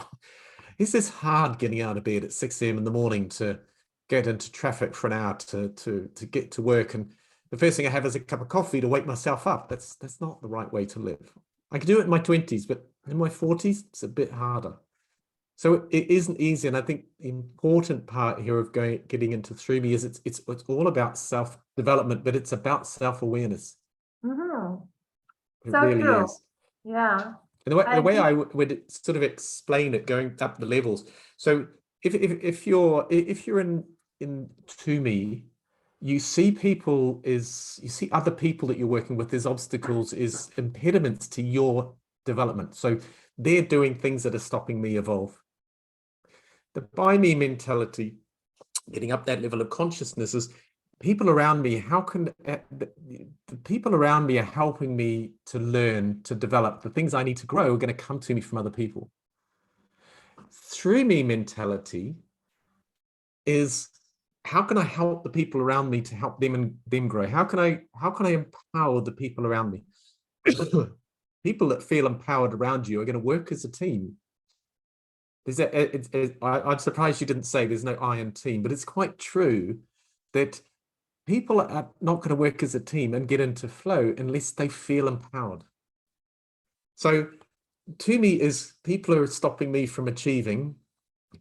it's just hard getting out of bed at 6 a.m. in the morning to get into traffic for an hour to get to work. And the first thing I have is a cup of coffee to wake myself up. That's not the right way to live. I could do it in my 20s, but in my 40s, it's a bit harder. So it isn't easy. And I think the important part here of getting into Through Me is it's all about self-development, but it's about self-awareness. Mm-hmm. It So really true. is. Yeah. And the way I would sort of explain it, going up the levels. So if you're in To Me, you see other people that you're working with as obstacles, is impediments to your development. So they're doing things that are stopping me evolve. The by me mentality, getting up that level of consciousness, is people around me. How can the people around me are helping me to learn, to develop the things I need to grow are going to come to me from other people. Through me mentality is, how can I help the people around me to help them and them grow? How can I empower the people around me? People that feel empowered around you are going to work as a team. I'm surprised you didn't say there's no I in team, but it's quite true that people are not going to work as a team and get into flow unless they feel empowered. So To Me is, people are stopping me from achieving.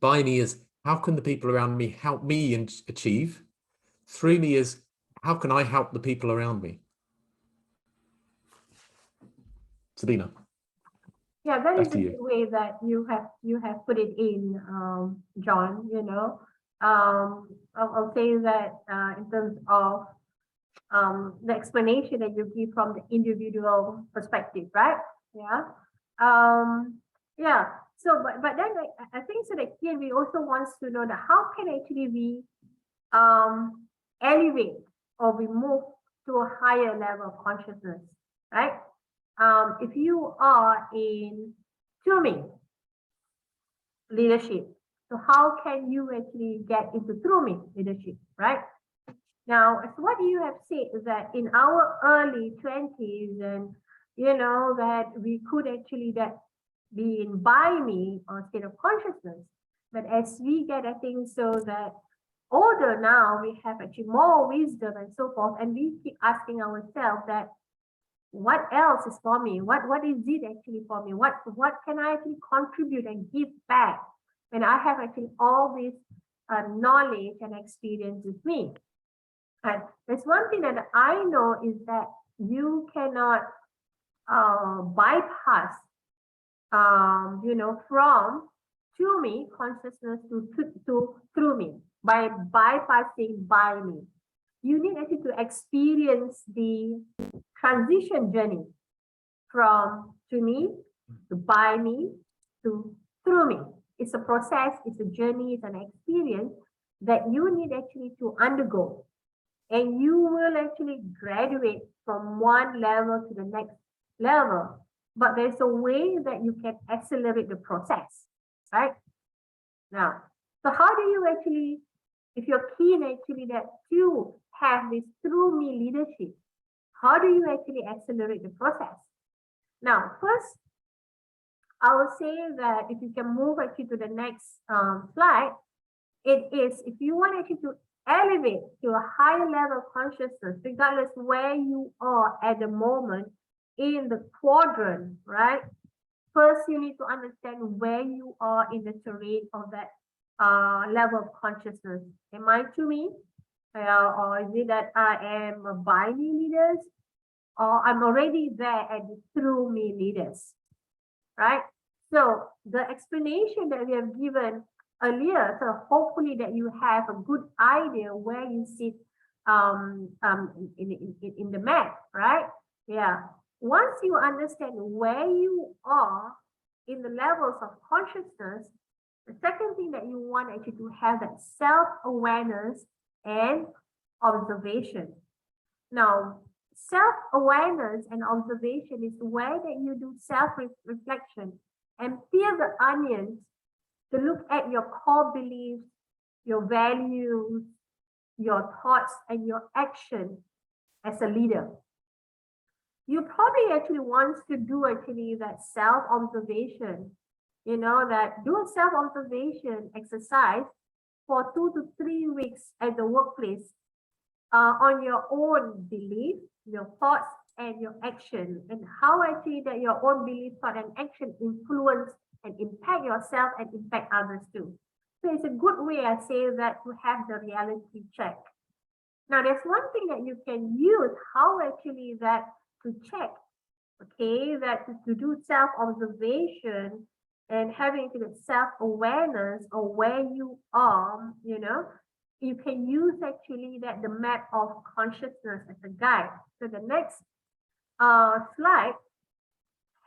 By Me is, how can the people around me help me achieve? Through Me is, how can I help the people around me? Sabina. Yeah, that is Back to a you. good way that you have put it in, John. I'll say that in terms of the explanation that you give from the individual perspective, right? Yeah. Yeah. So, but then I think so that here we also wants to know that how can actually we elevate or we move to a higher level of consciousness, right? If you are in To Me leadership, so how can you actually get into Through Me leadership, right? Now, as what you have said is that in our early 20s, and that we could actually that be in by me or state of consciousness. But as we get, I think so that older now, we have actually more wisdom and so forth, and we keep asking ourselves that what else is for me? What is it actually for me? What can I actually contribute and give back when I have actually all this knowledge and experience with me? And there's one thing that I know is that you cannot bypass, from To Me consciousness to Through Me by bypassing by me. You need actually to experience the transition journey from To Me to by me to Through Me. It's a process, it's a journey, it's an experience that you need actually to undergo. And you will actually graduate from one level to the next level. But there's a way that you can accelerate the process, right? Now, so how do you actually, if you're keen actually that you have this Through Me leadership, how do you actually accelerate the process? Now, first, I will say that if you can move actually to the next slide, it is, if you want actually to elevate to a higher level of consciousness, regardless where you are at the moment in the quadrant, right? First, you need to understand where you are in the terrain of that level of consciousness. Am I To Me? Or is it that I am by me leaders, or I'm already there and through me leaders, right? So the explanation that we have given earlier, so hopefully that you have a good idea where you sit in the map, right? Yeah. Once you understand where you are in the levels of consciousness, the second thing that you want actually to have that self-awareness and observation. Now, self-awareness and observation is the way that you do self-reflection and peel the onions to look at your core beliefs, your values, your thoughts, and your action as a leader. You probably actually want to do actually that self-observation, that do a self-observation exercise for 2 to 3 weeks at the workplace on your own belief, your thoughts, and your action, and how actually that your own belief, thought, and action influence and impact yourself and impact others too. So it's a good way, I say, that to have the reality check. Now, there's one thing that you can use, how actually that to check, okay, that to do self-observation and having self-awareness of where you are, you can use actually that the map of consciousness as a guide. So the next slide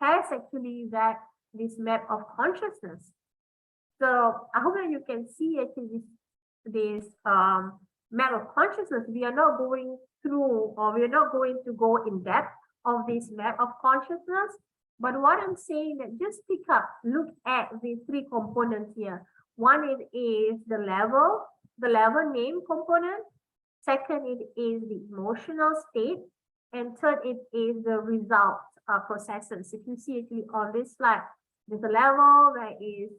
has actually this map of consciousness. So I hope that you can see actually this map of consciousness. We are not going through, or we are not going to go in depth of this map of consciousness. But what I'm saying that just pick up, look at the 3 components here. One is the level name component. Second, it is the emotional state. And third, it is the result processes. If you see it on this slide, there's a level that is,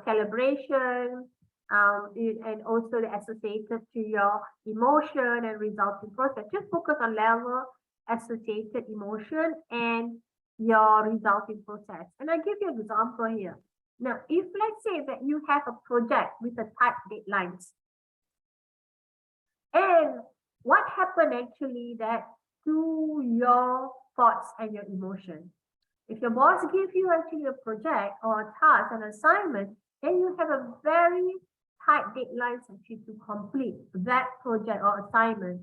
calibration, and also associated to your emotion and resulting process. Just focus on level, associated emotion, and your resulting process. And I give you an example here. Now, if let's say that you have a project with a tight deadlines, and what happened actually that to your thoughts and your emotion? If your boss gives you actually a project or a task, an assignment, then you have a very tight deadlines actually to complete that project or assignment.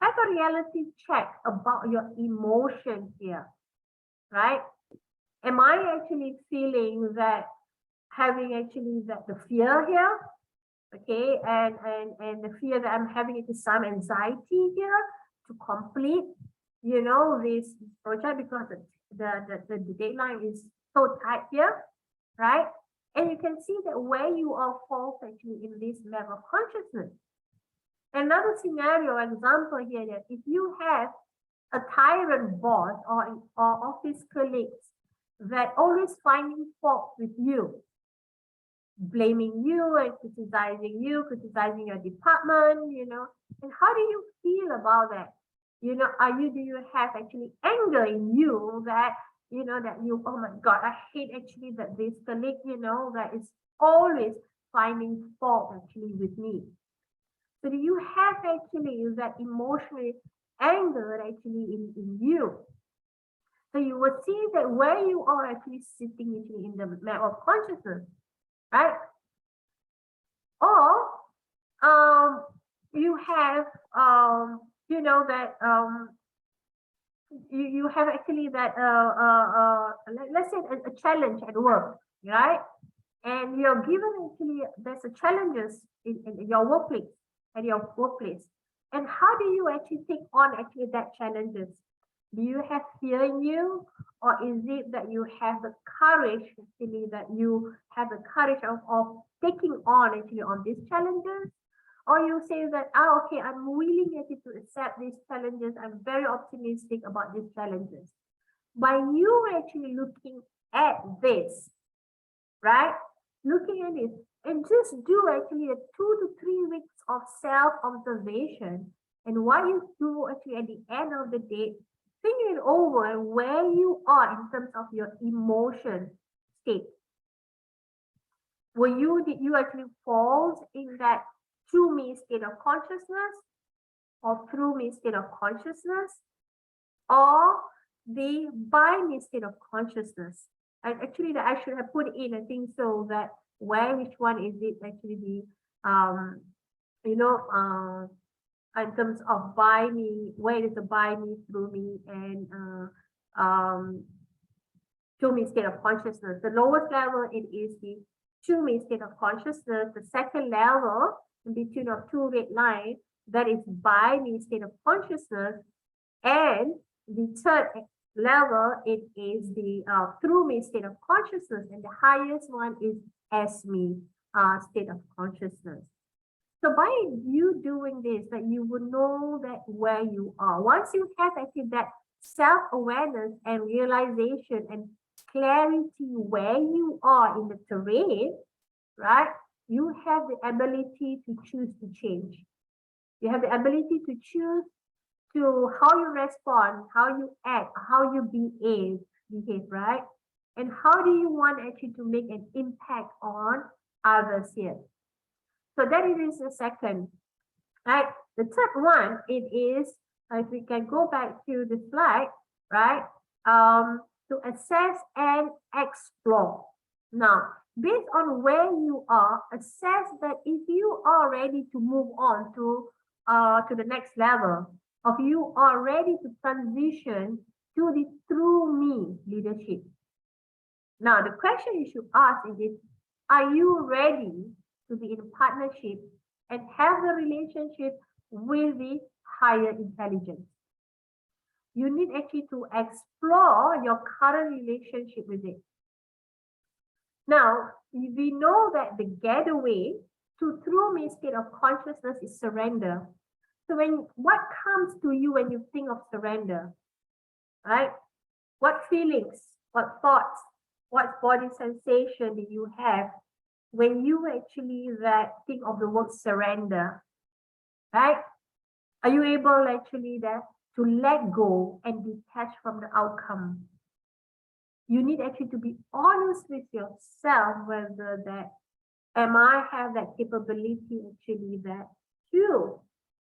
Have a reality check about your emotion here, right? Am I actually feeling that, having actually the fear here, okay, and the fear that I'm having it is some anxiety here to complete, this project because the deadline is so tight here, right? And you can see that where you are falls actually in this map of consciousness. Another scenario example here that if you have a tyrant boss or office colleagues that always finding fault with you, blaming you and criticizing your department, and how do you feel about that? Do you have actually anger in you that, oh my God, I hate actually that this colleague, that is always finding fault actually with me. So do you have actually that emotional anger actually in you? So you will see that where you are actually sitting actually in the map of consciousness, right? Or you have you have actually that let's say a challenge at work, right? And you're given actually there's a challenges in your workplace, at your workplace. And how do you actually take on actually that challenges? Do you have fear in you, or is it that you have the courage actually, that you have the courage of taking on actually on these challenges? Or you say that, okay, I'm willing actually to accept these challenges. I'm very optimistic about these challenges. By you actually looking at this, right? Looking at it, and just do actually a 2 to 3 weeks of self-observation. And what you do actually at the end of the day, thinking over where you are in terms of your emotion state. Did you actually fall in that to me state of consciousness or through me state of consciousness or the by me state of consciousness. And actually that I should have put in, I think so, that where which one is it actually the in terms of by me, where is the by me, through me, and to me state of consciousness. The lowest level, it is the to me state of consciousness. The second level, in between of two red lines, that is by me state of consciousness. And the third level, it is the through me state of consciousness. And the highest one is as me state of consciousness. So by you doing this, that you will know that where you are. Once you have actually that self-awareness and realization and clarity where you are in the terrain, right? You have the ability to choose to change. You have the ability to choose to how you respond, how you act, how you behave, right? And how do you want actually to make an impact on others here? So that it is the second, right? The third one, it is, if we can go back to the slide, right? To assess and explore. Now, based on where you are, assess that if you are ready to move on to the next level, or you are ready to transition to the through me leadership. Now, the question you should ask is, are you ready to be in partnership and have the relationship with the higher intelligence? You need actually to explore your current relationship with it. Now, we know that the getaway to through me state of consciousness is surrender. So what comes to you when you think of surrender, right? What feelings, what thoughts, what body sensation do you have when you actually think of the word surrender, right? Are you able actually to let go and detach from the outcome? You need actually to be honest with yourself whether am I have that capability actually to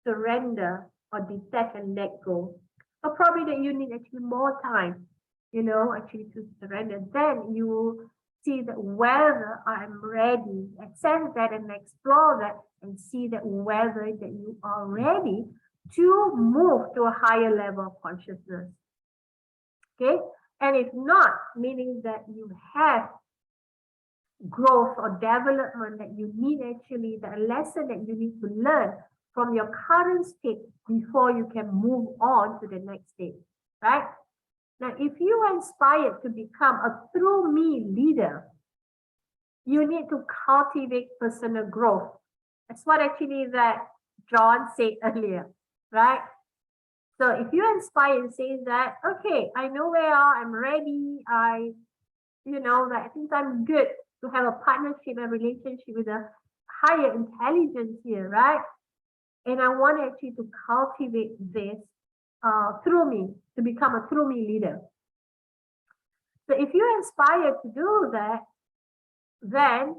surrender or detach and let go. Or probably that you need actually more time, actually to surrender. Then you see that whether I'm ready, assess that and explore that and see that whether that you are ready to move to a higher level of consciousness. Okay, and if not, meaning that you have growth or development that you need actually, the lesson that you need to learn from your current state before you can move on to the next state, right? Now, if you are inspired to become a through me leader, you need to cultivate personal growth. That's what actually that John said earlier, right? So if you're inspired and say that, okay, I know where I'm ready, I think I'm good to have a partnership and relationship with a higher intelligence here, right? And I want actually to cultivate this through me, to become a through me leader. So if you're inspired to do that, then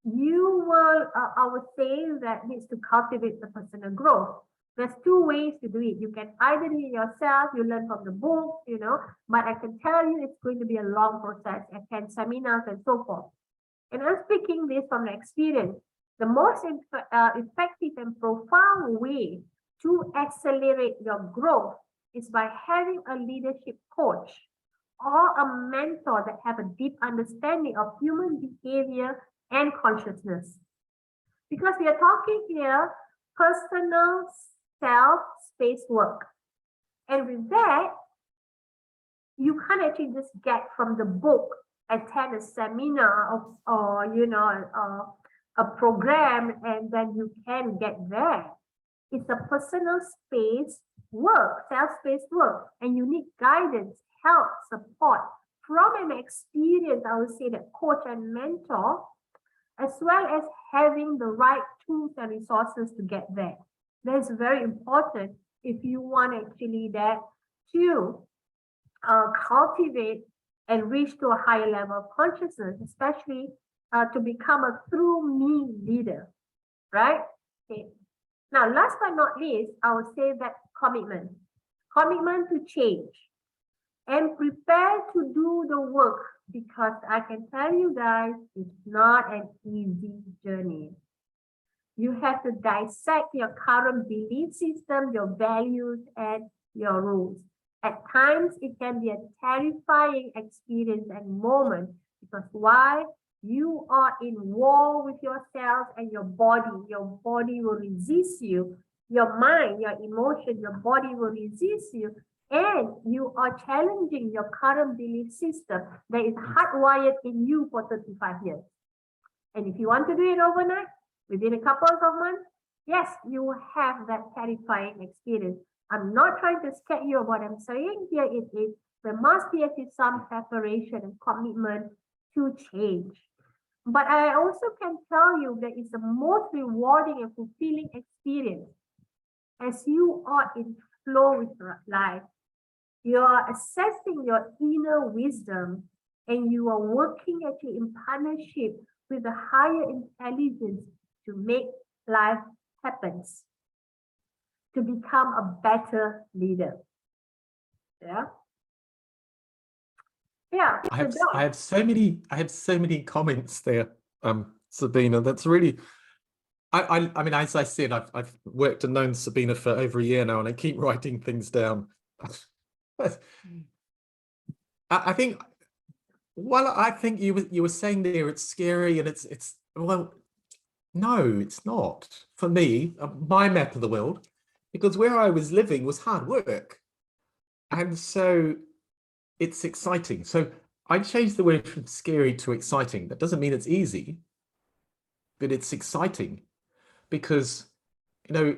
you will, I would say that needs to cultivate the personal growth. There's two ways to do it. You can either do it yourself, you learn from the book, but I can tell you it's going to be a long process, attend seminars and so forth. And I'm speaking this from experience. The most effective and profound way to accelerate your growth is by having a leadership coach or a mentor that have a deep understanding of human behavior and consciousness. Because we are talking here personal self-space work. And with that, you can't actually just get from the book, attend a seminar or a program, and then you can get there. It's a personal space work, self-space work, and you need guidance, help, support from an experienced, I would say, that coach and mentor, as well as having the right tools and resources to get there. That's very important if you want actually to cultivate and reach to a higher level of consciousness, especially to become a through me leader, right? Okay. Now, last but not least, I would say that commitment. Commitment to change and prepare to do the work, because I can tell you guys, it's not an easy journey. You have to dissect your current belief system, your values, and your rules. At times, it can be a terrifying experience and moment, because why? You are in war with yourself and your body. Your body will resist you. Your mind, your emotion, your body will resist you. And you are challenging your current belief system that is hardwired in you for 35 years. And if you want to do it overnight, within a couple of months, yes, you will have that terrifying experience. I'm not trying to scare you. What I'm saying here is there must be some preparation and commitment to change. But I also can tell you that it's the most rewarding and fulfilling experience as you are in flow with life. You are assessing your inner wisdom and you are working actually in partnership with a higher intelligence to make life happen, to become a better leader. Yeah. Yeah. I have so many comments there, Sabina. That's really, I mean, as I said, I've worked and known Sabina for over a year now, and I keep writing things down. I think, well, I think you were saying there it's scary and it's well, no, it's not for me. My map of the world, because where I was living was hard work, and so it's exciting. So I changed the word from scary to exciting. That doesn't mean it's easy, but it's exciting because, you know,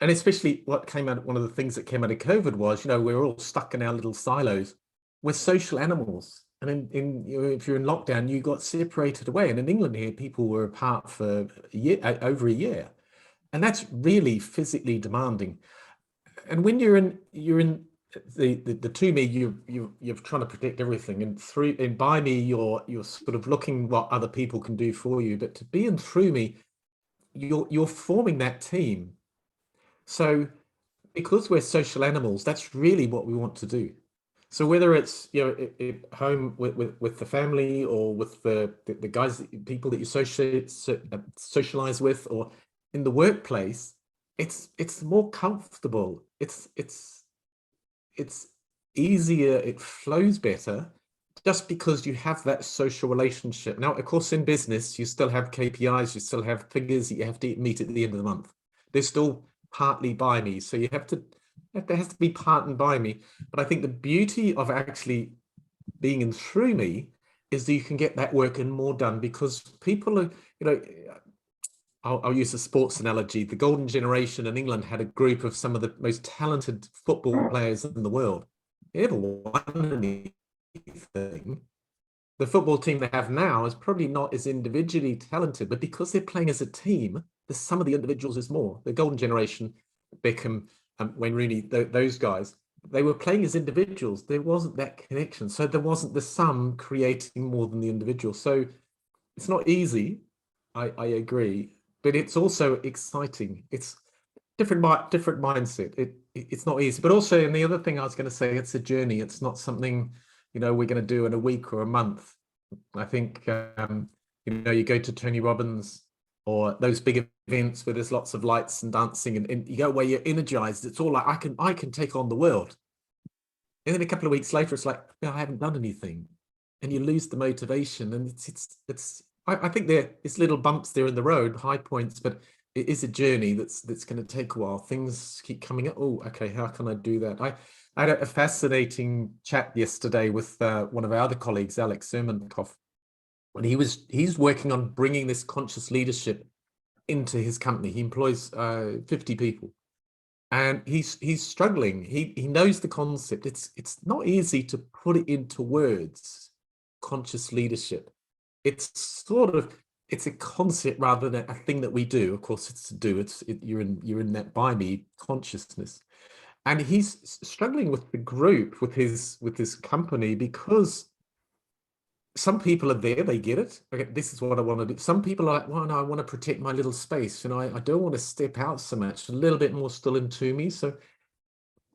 and especially what came out, one of the things that came out of COVID was, you know, we're all stuck in our little silos. We're social animals. And if you're in lockdown, you got separated away. And in England here, people were apart for a year, over a year. And that's really physically demanding. And when you're in the to me, you're trying to protect everything, and by me, you're sort of looking what other people can do for you. But to be in through me, you're forming that team. So because we're social animals, that's really what we want to do. So whether it's, you know, at home with the family, or with the guys, people that you socialize with, or in the workplace, it's more comfortable. It's easier. It flows better, just because you have that social relationship. Now, of course, in business, you still have KPIs, you still have figures that you have to meet at the end of the month. They're still partly by me, so there has to be part and by me. But I think the beauty of actually being in through me is that you can get that work and more done, because people are, you know, I'll use a sports analogy. The golden generation in England had a group of some of the most talented football players in the world. They never won anything. The football team they have now is probably not as individually talented, but because they're playing as a team, the sum of the individuals is more. The golden generation, Beckham, Wayne Rooney, those guys, they were playing as individuals. There wasn't that connection. So there wasn't the sum creating more than the individual. So it's not easy. I agree, but it's also exciting. It's different mindset. It's not easy, but also, and the other thing I was going to say, it's a journey. It's not something, you know, we're going to do in a week or a month. I think, you know, you go to Tony Robbins or those big events where there's lots of lights and dancing, and you go where you're energized. It's all like, I can take on the world. And then a couple of weeks later, it's like, no, I haven't done anything. And you lose the motivation. And I think there's little bumps there in the road, high points, but it is a journey that's going to take a while. Things keep coming up. Oh, okay, how can I do that? I had a fascinating chat yesterday with one of our other colleagues, Alex Sermonkoff, and he's working on bringing this conscious leadership into his company. He employs 50 people, and he's struggling. He knows the concept. It's not easy to put it into words. Conscious leadership. It's a concept rather than a thing that we do. Of course, it's to do. You're in that by me consciousness, and he's struggling with the group, with his company, because some people are there, they get it. Okay, this is what I want to do. Some people are like, well, no, I want to protect my little space. I don't want to step out so much, a little bit more still into me. So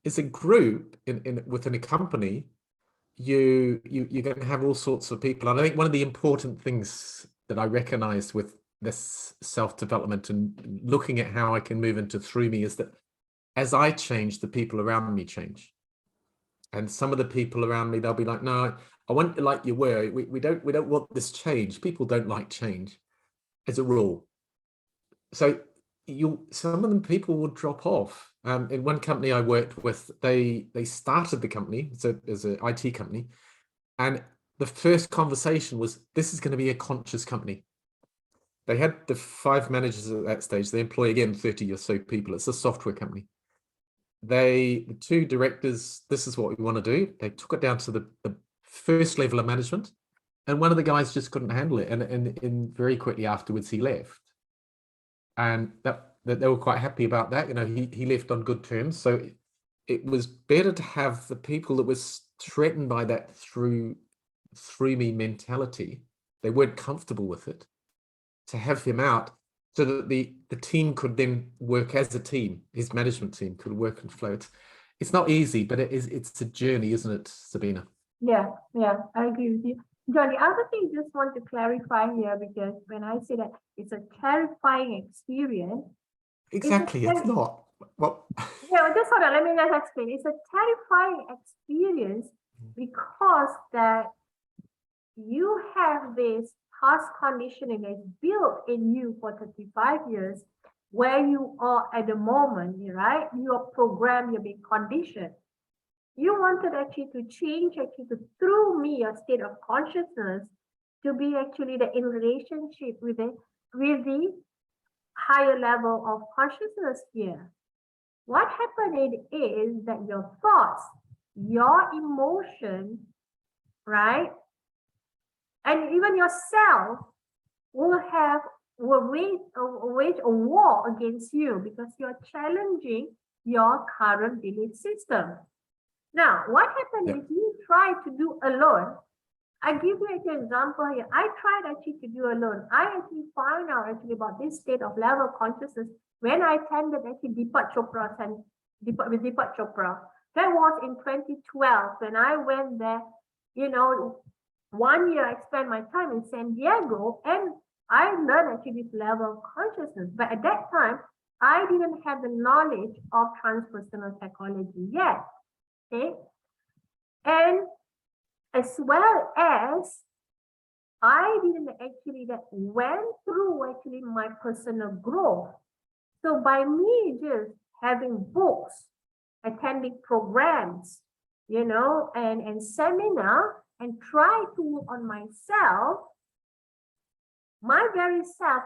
as a group within a company, you're going to have all sorts of people. And I think one of the important things that I recognize with this self-development and looking at how I can move into through me is that as I change, the people around me change. And some of the people around me, they'll be like, no, I want it like you were. We don't want this change. People don't like change as a rule. So some of them people will drop off. In one company I worked with, they started the company as an IT company, and the first conversation was, this is going to be a conscious company. They had the 5 managers at that stage. They employ again 30 or so people. It's a software company. The 2 directors, this is what we want to do. They took it down to the first level of management, and one of the guys just couldn't handle it, and very quickly afterwards he left. And that they were quite happy about that. He left on good terms. So it was better to have the people that was threatened by that through me mentality. They weren't comfortable with it, to have him out so that the team could then work as a team. His management team could work and flow. It's not easy, but it's a journey, isn't it, Sabina? Yeah, I agree with you. John, the other thing I just want to clarify here, because when I say that it's a terrifying experience. Exactly, it's not. Well, yeah, just hold on, let me just explain. It's a terrifying experience because that you have this past conditioning that's built in you for 35 years, where you are at the moment, right? You are programmed, you're being conditioned. You wanted actually to change through me, your state of consciousness, to be actually in relationship with the higher level of consciousness here. What happened is that your thoughts, your emotion, right, and even yourself will wage a war against you, because you're challenging your current belief system. Now, what happens if you try to do alone? I give you an example here. I tried actually to do alone. I actually found out about this state of level of consciousness when I attended Deepak Chopra with Deepak Chopra. That was in 2012 when I went there. 1 year I spent my time in San Diego, and I learned this level of consciousness. But at that time, I didn't have the knowledge of transpersonal psychology yet. Okay, and as well as I didn't went through my personal growth. So by me just having books, attending programs, and seminar, and try to work on myself, my very self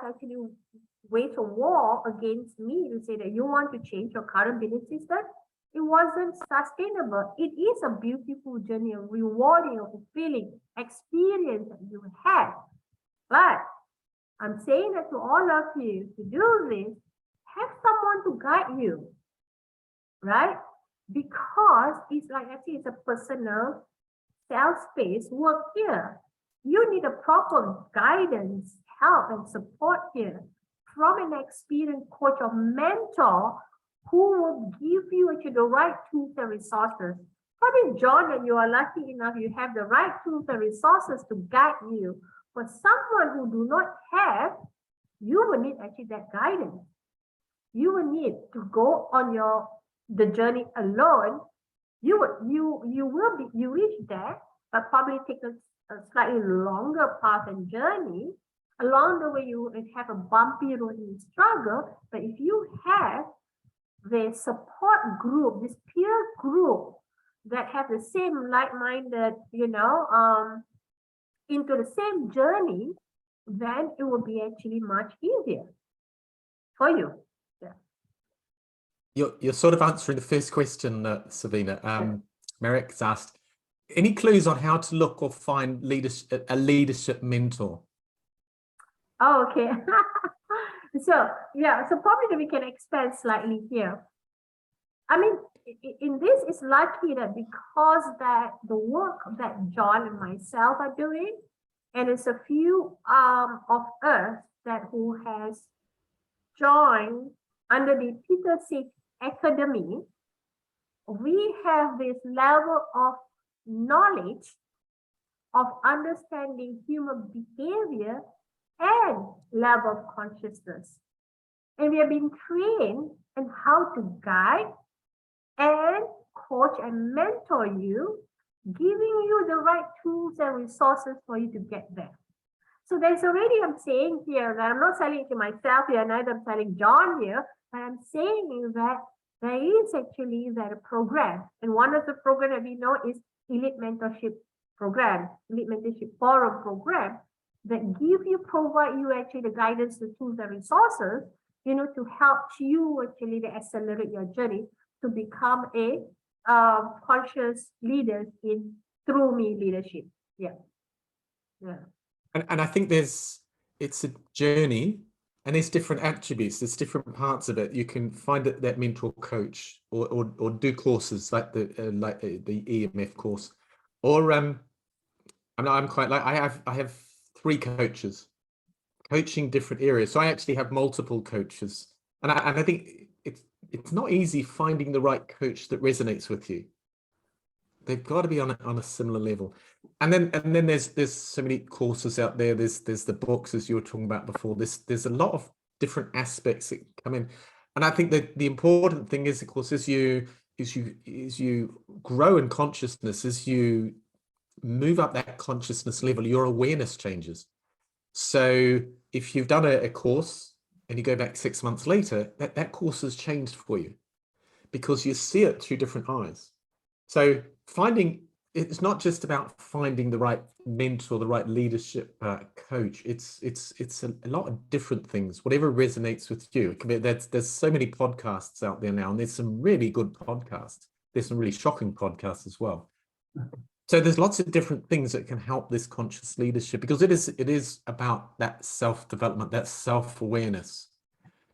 wage a war against me to say that you want to change your current belief system. It wasn't sustainable. It is a beautiful journey, a rewarding, a fulfilling experience that you have. But I'm saying that to all of you, to do this, have someone to guide you, right? Because it's like it's a personal self-space work here. You need a proper guidance, help, and support here from an experienced coach or mentor who will give you the right tools and resources. Probably, John, and you are lucky enough, you have the right tools and resources to guide you. For someone who do not have, you will need that guidance. You will need to go on the journey alone. You reach there, but probably take a slightly longer path and journey. Along the way, you will have a bumpy road and struggle. But if you have the support group, this peer group that have the same like-minded, into the same journey, then it will be much easier for you. Yeah. You're sort of answering the first question, Sabina. Merrick's asked, any clues on how to look or find a leadership mentor? Oh, okay. So probably we can expand slightly here. I mean, in this, it's lucky that because that the work that John and myself are doing, And it's a few of us that who has joined under the Peter Six Academy. We have this level of knowledge of understanding human behavior and level of consciousness. And we have been trained in how to guide and coach and mentor you, giving you the right tools and resources for you to get there. So there's already, I'm saying here that I'm not selling it to myself here, neither I'm selling John here, but I'm saying that there is actually that program. And one of the programs that we know is Elite Mentorship Program, Elite Mentorship Forum Program, that provide you actually the guidance, the tools, the resources, to help you actually to accelerate your journey to become a conscious leader in through me leadership. Yeah. And I think it's a journey, and there's different attributes, there's different parts of it. You can find that mentor coach or do courses like the EMF course, or I'm quite like I have 3 coaches coaching different areas. So I actually have multiple coaches, and I think it's not easy finding the right coach that resonates with you. They've got to be on a similar level. And then there's so many courses out there. There's the books, as you were talking about before. There's a lot of different aspects that come in. And I think that the important thing is, of course, as you grow in consciousness, as you move up that consciousness level, your awareness changes. So if you've done a course and you go back 6 months later, that course has changed for you because you see it through different eyes. So it's not just about finding the right mentor, the right leadership coach. It's a lot of different things, whatever resonates with you. There's so many podcasts out there now, and there's some really good podcasts. There's some really shocking podcasts as well. So there's lots of different things that can help this conscious leadership, because it is about that self-development, that self-awareness.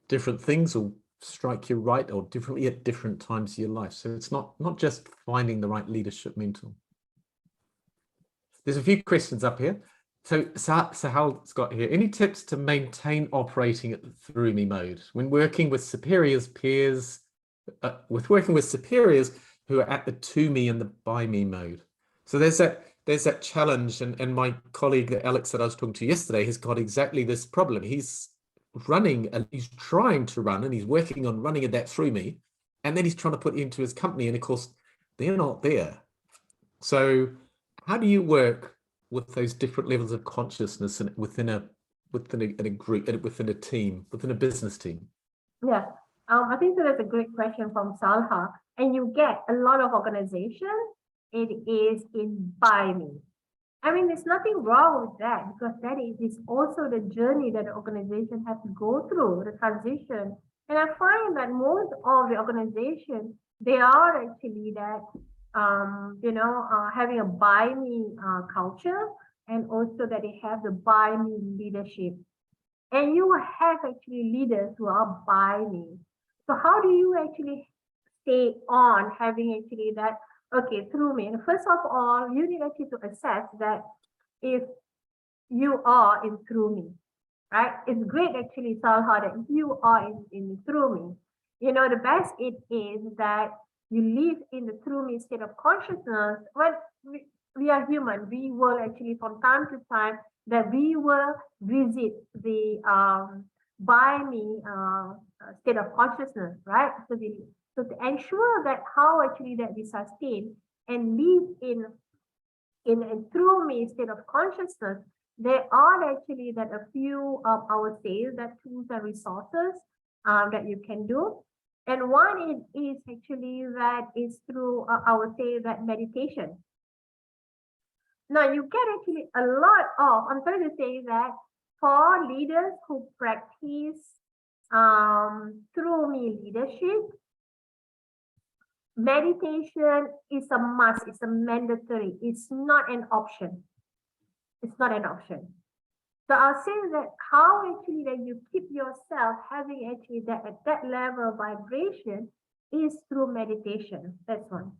Different things will strike you right or differently at different times of your life. So it's not just finding the right leadership mentor. There's a few questions up here. So Sahal's got here, any tips to maintain operating at the through me mode when working with superiors, peers, working with superiors who are at the to me and the by me mode? So there's that challenge, and my colleague Alex that I was talking to yesterday has got exactly this problem. He's trying to run, and he's working on running that through me, and then he's trying to put it into his company, and of course they're not there. So how do you work with those different levels of consciousness and within a group, within a team, within a business team? Yeah, I think that's a great question from Salha, and you get a lot of organizations. It is in by me. I mean, there's nothing wrong with that, because that is also the journey that the organization has to go through, the transition. And I find that most of the organizations, they are actually that, having a by me culture, and also that they have the by me leadership. And you have actually leaders who are by me. So how do you actually stay on having actually that, okay, through me? And first of all, you need actually to assess that if you are in through me, right? It's great actually, Salha, that if you are in through me, the best it is that you live in the through me state of consciousness. When we are human, we will actually from time to time that we will visit the by me state of consciousness, right? So to ensure that how actually that we sustain and live in through me state of consciousness, there are actually that a few I would say that tools and resources that you can do. And one is actually that is through I would say that meditation. Now you get actually a lot of, I'm trying to say that for leaders who practice through me leadership, meditation is a must, it's a mandatory, it's not an option. It's not an option. So I'll say that how actually that you keep yourself having actually that at that level of vibration is through meditation. That's one.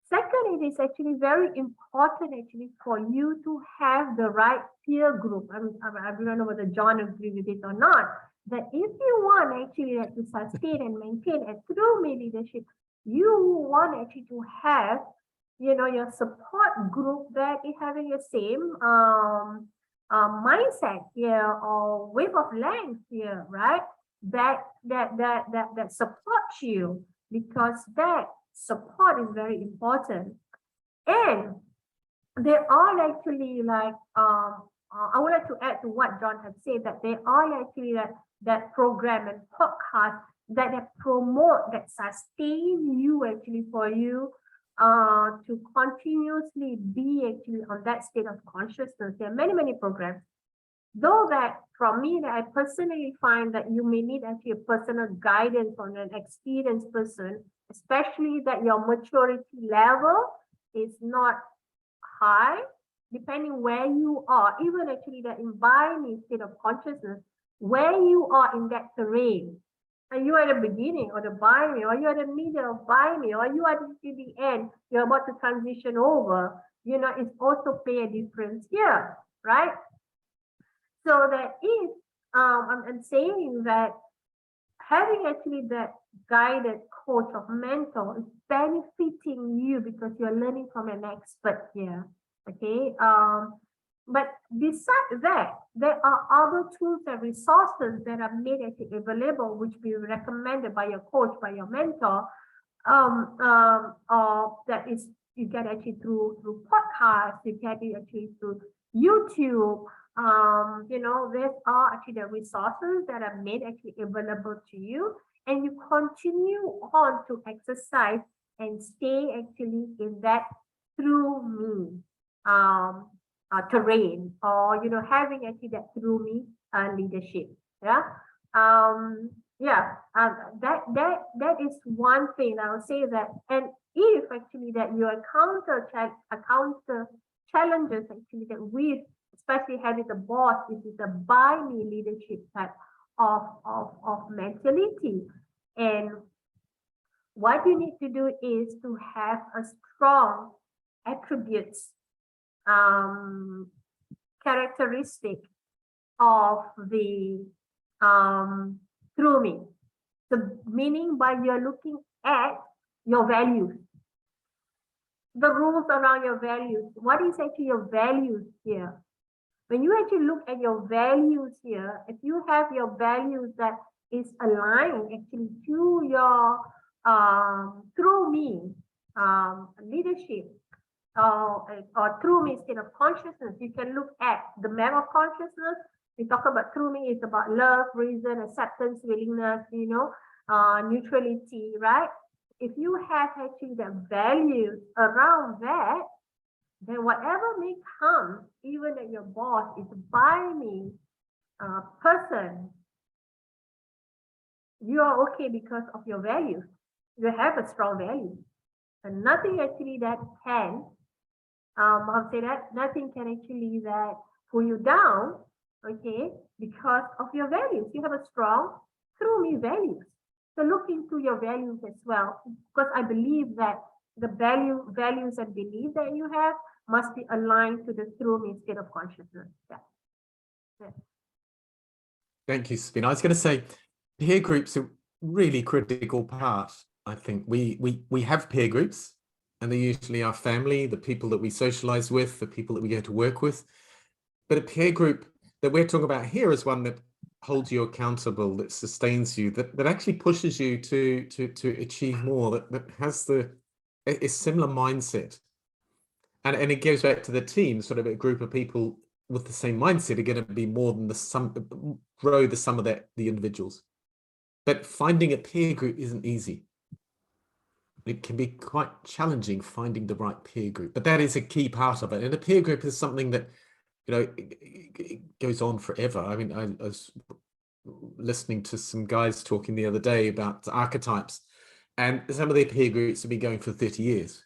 Second, it is actually very important actually for you to have the right peer group. I don't know whether John agrees with it or not. That if you want actually to sustain and maintain a true me leadership, you want actually to have, your support group that is having the same mindset here or wave of length here, right? That supports you, because that support is very important. And there are actually like I would like to add to what John had said, that there are actually that program and podcast that promote, that sustain you actually for you to continuously be actually on that state of consciousness. There are many programs. Though that from me, that I personally find that you may need actually a personal guidance on an experienced person, especially that your maturity level is not high, depending where you are, even actually that environment state of consciousness, where you are in that terrain. Are you at the beginning or the binary, or you at the middle of binary, or you at the end, you're about to transition over, it's also play a difference here, right? So that is, I'm saying that having actually that guided coach or mentor is benefiting you because you're learning from an expert here. Okay. But besides that, there are other tools and resources that are made actually available, which be recommended by your coach, by your mentor. That is, you get actually through podcasts, you get it actually through YouTube. There are actually the resources that are made actually available to you, and you continue on to exercise and stay actually in that through me terrain, or having actually that through me leadership. Yeah. That is one thing I will say that. And if actually that you encounter challenges actually that with, especially having the boss, this is a by me leadership type of mentality. And what you need to do is to have a strong attributes, characteristic of the through me. The meaning by you're looking at your values, the rules around your values. What is actually your values here? When you actually look at your values here, if you have your values that is aligned actually to your through me leadership, or through me state of consciousness, you can look at the map of consciousness. We talk about through me, it's about love, reason, acceptance, willingness, neutrality, right? If you have actually the values around that, then whatever may come, even that your boss is by me person, you are okay because of your values. You have a strong value, and nothing actually that can, I'll say that nothing can actually that pull you down, okay, because of your values. You have a strong through me values. So look into your values as well, because I believe that the values and beliefs that you have must be aligned to the through me state of consciousness. Yeah. Thank you, Sabina. I was going to say, peer groups are really critical part. I think we have peer groups, and they're usually our family, the people that we socialize with, the people that we go to work with. But a peer group that we're talking about here is one that holds you accountable, that sustains you, that actually pushes you to achieve more, that has a similar mindset. And it goes back to the team, sort of a group of people with the same mindset are going to be more than the sum, grow the sum of the individuals. But finding a peer group isn't easy. It can be quite challenging finding the right peer group, but that is a key part of it. And a peer group is something that, it goes on forever. I mean, I was listening to some guys talking the other day about archetypes, and some of their peer groups have been going for 30 years.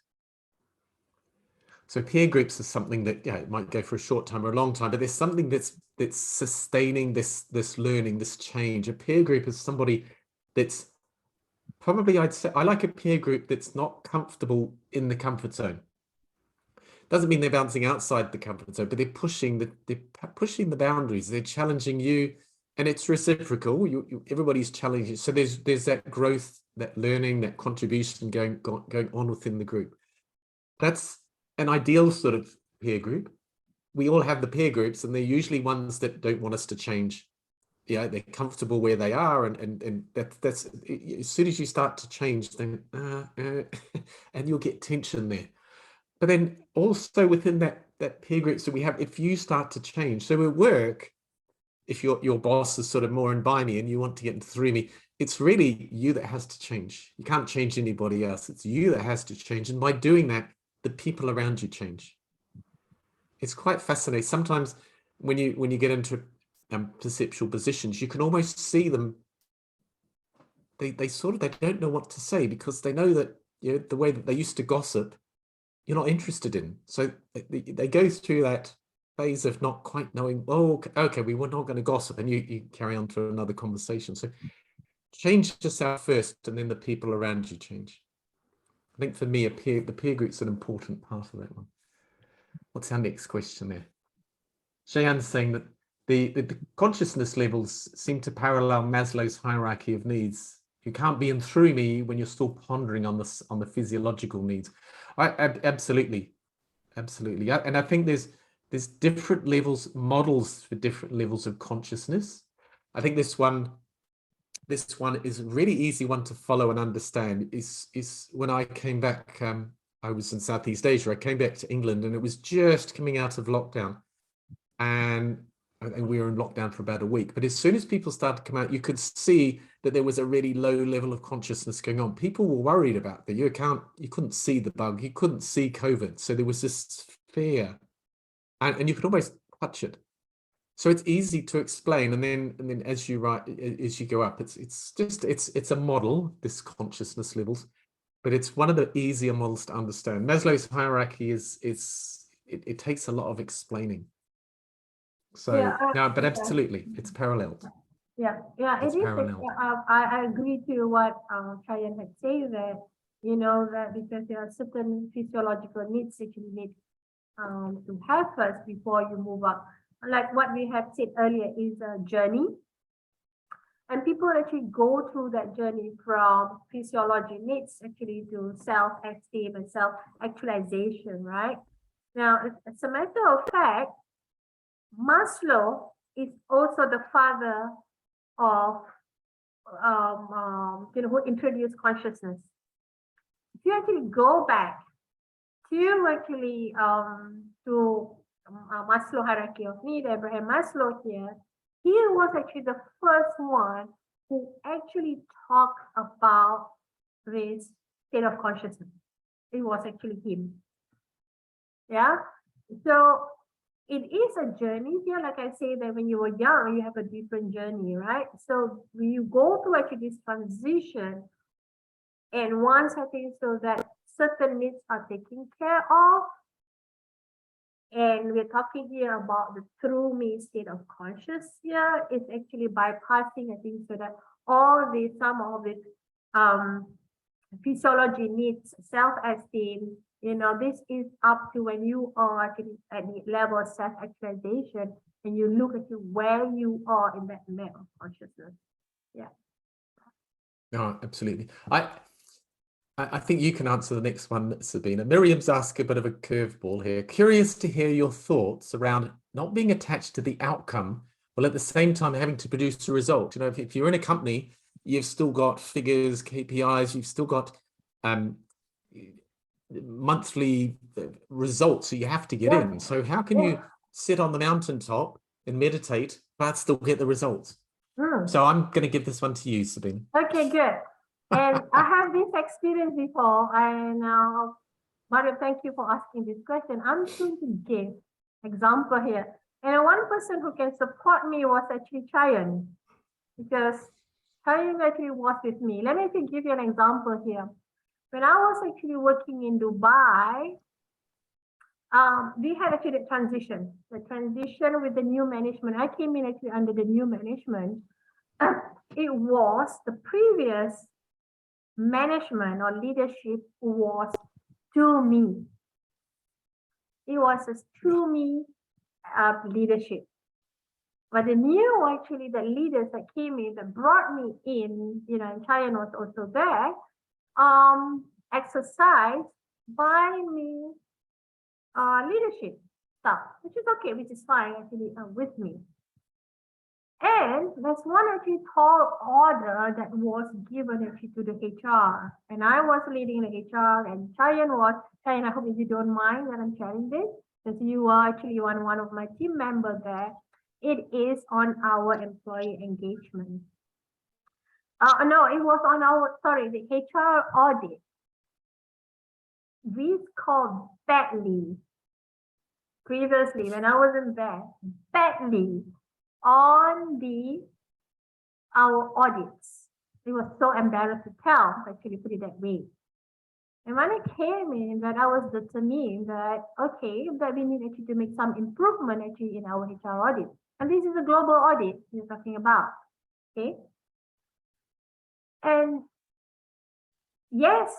So peer groups are something that, it might go for a short time or a long time, but there's something that's sustaining this learning, this change. A peer group is somebody that's probably I'd say I like a peer group that's not comfortable in the comfort zone. Doesn't mean they're bouncing outside the comfort zone, but they're pushing the boundaries. They're challenging you, and it's reciprocal. Everybody's challenging. So there's that growth, that learning, that contribution going on within the group. That's an ideal sort of peer group. We all have the peer groups, and they're usually ones that don't want us to change. Yeah, they're comfortable where they are, and that's as soon as you start to change, then and you'll get tension there. But then also within that peer groups that we have, if you start to change, so at work, if your boss is sort of more in by me and you want to get through me, it's really you that has to change. You can't change anybody else. It's you that has to change. And by doing that, the people around you change. It's quite fascinating. Sometimes when you get into perceptual positions, you can almost see them. They don't know what to say, because they know that, you know, the way that they used to gossip, you're not interested in. So they go through that phase of not quite knowing, oh, okay, we were not going to gossip, and you carry on to another conversation. So change yourself first, and then the people around you change. I think for me, the peer group's an important part of that one. What's our next question there? Shayan's saying that the consciousness levels seem to parallel Maslow's hierarchy of needs. You can't be in through me when you're still pondering on the physiological needs. Absolutely. And I think there's different levels, models for different levels of consciousness. I think this one is a really easy one to follow and understand. Is when I came back, I was in Southeast Asia. I came back to England, and it was just coming out of lockdown, and we were in lockdown for about a week. But as soon as people started to come out, you could see that there was a really low level of consciousness going on. People were worried about that. You couldn't see the bug, you couldn't see COVID. So there was this fear, and you could almost touch it. So it's easy to explain. And then as you go up, it's a model, this consciousness levels, but it's one of the easier models to understand. Maslow's hierarchy it takes a lot of explaining. So Yeah, no, but absolutely, it's paralleled. Yeah, It's it is. paralleled. I agree to what Chayan had said, that, you know, that because there are certain physiological needs that you need to have first before you move up. Like what we have said earlier is a journey. And people actually go through that journey from physiology needs actually to self-esteem and self-actualization, right? Now, as a matter of fact, Maslow is also the father of who introduced consciousness. If you actually go back to actually to Maslow hierarchy of need, Abraham Maslow here, he was actually the first one who actually talked about this state of consciousness. It was actually him. Yeah. So it is a journey here. Like I say, that when you were young, you have a different journey, right? So when you go through actually this transition, and once I think so that certain needs are taken care of, and we're talking here about the through me state of conscious here, it's actually bypassing, I think, so that some of the physiology needs, self-esteem, you know, this is up to when you are at the level of self-actualization, and you look at where you are in that map of consciousness. Yeah. No, absolutely. I think you can answer the next one, Sabina. Miriam's asked a bit of a curveball here. Curious to hear your thoughts around not being attached to the outcome, while at the same time having to produce a result. You know, if you're in a company, you've still got figures, KPIs, you've still got monthly results that you have to get in. So how can you sit on the mountaintop and meditate but still get the results? So I'm going to give this one to you, Sabina. Okay, good. And I have this experience before, and Mario, thank you for asking this question. I'm going to give example here. And one person who can support me was actually Chayan, because Chayan actually was with me. Let me give you an example here. When I was actually working in Dubai, we had actually the transition with the new management. I came in actually under the new management. It was the previous management or leadership was to me. It was a to me leadership. But the new, actually, the leaders that came in, that brought me in, and Chayan was also there, exercised by me leadership stuff, which is okay, which is fine actually with me. And there's one actually tall order that was given actually to the HR, and I was leading the HR, and Chayan, I hope you don't mind that I'm sharing this, because you are actually one of my team members there. It is on our employee engagement. No, it was on the HR audit. We called badly previously when I was in there, badly on our audits. It was so embarrassed to tell, actually put it that way. And when it came in, that I was determined that, okay, that we need actually to make some improvement actually in our HR audit. And this is a global audit we're talking about, okay? And yes,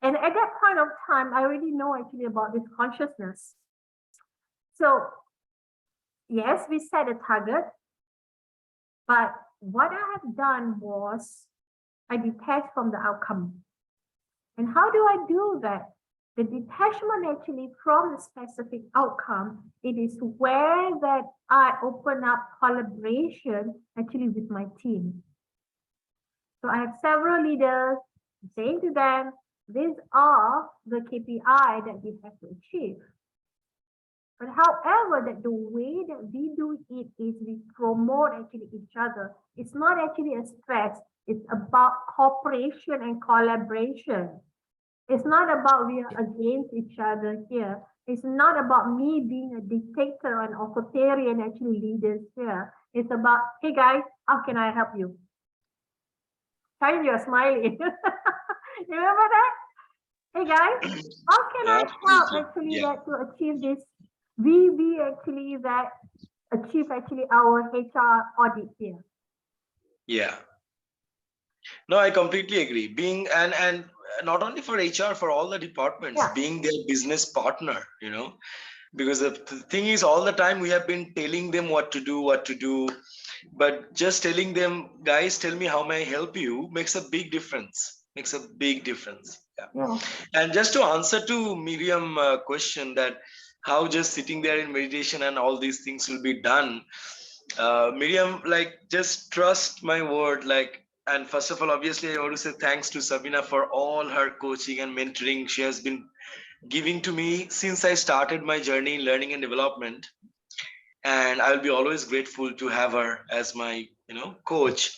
and at that point of time, I already know actually about this consciousness. So yes, we set a target, but what I have done was I detached from the outcome. And how do I do that? The detachment actually from the specific outcome, it is where that I open up collaboration actually with my team. So I have several leaders saying to them, these are the KPI that we have to achieve. But however, that the way that we do it is we promote actually each other. It's not actually a stress. It's about cooperation and collaboration. It's not about we are against each other here. It's not about me being a dictator and authoritarian actually leaders here. It's about, hey guys, how can I help you? Kind, you're smiling. You remember that? Hey guys, how can I help actually that to achieve this? We actually that achieve actually our HR audit here. Yeah. No, I completely agree. Being and not only for HR, for all the departments, being their business partner, because the thing is, all the time we have been telling them what to do, but just telling them, guys, tell me how may I help you, makes a big difference. Yeah. And just to answer to Miriam question that how just sitting there in meditation and all these things will be done, Miriam, like, just trust my word, like. And first of all, obviously, I want to say thanks to Sabina for all her coaching and mentoring she has been giving to me since I started my journey in learning and development. And I'll be always grateful to have her as my, coach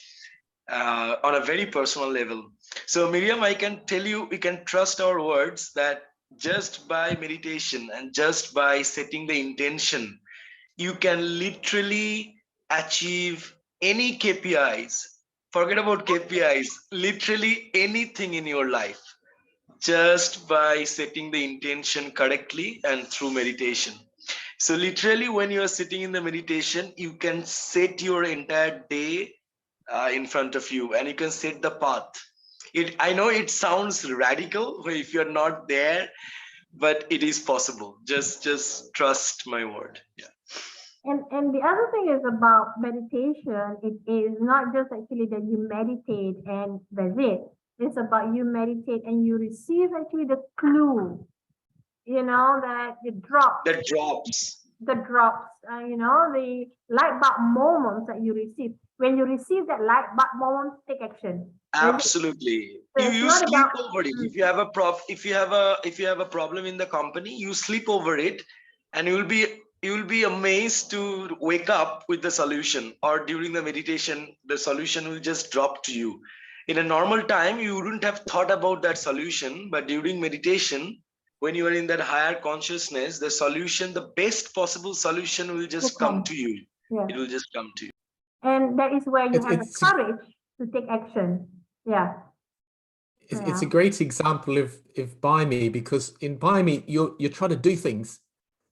on a very personal level. So Miriam, I can tell you, we can trust our words that just by meditation and just by setting the intention, you can literally achieve any KPIs. Forget about KPIs, literally anything in your life, just by setting the intention correctly and through meditation. So literally when you are sitting in the meditation, you can set your entire day in front of you, and you can set the path. I know it sounds radical if you're not there, but it is possible. Just trust my word. Yeah. And the other thing is about meditation. It is not just actually that you meditate and that's it. It's about you meditate and you receive actually the clue, that it drops. The drops. The light bulb moments that you receive. When you receive that light bulb moment, take action. Absolutely. You sleep over it. If you have a problem in the company, you sleep over it, and you will be amazed to wake up with the solution, or during the meditation, the solution will just drop to you. In a normal time, you wouldn't have thought about that solution, but during meditation, when you are in that higher consciousness, the solution, the best possible solution will just come to you. Yeah. It will just come to you. And that is where you have the courage to take action. Yeah. It's a great example of By Me, because in By Me, you're trying to do things.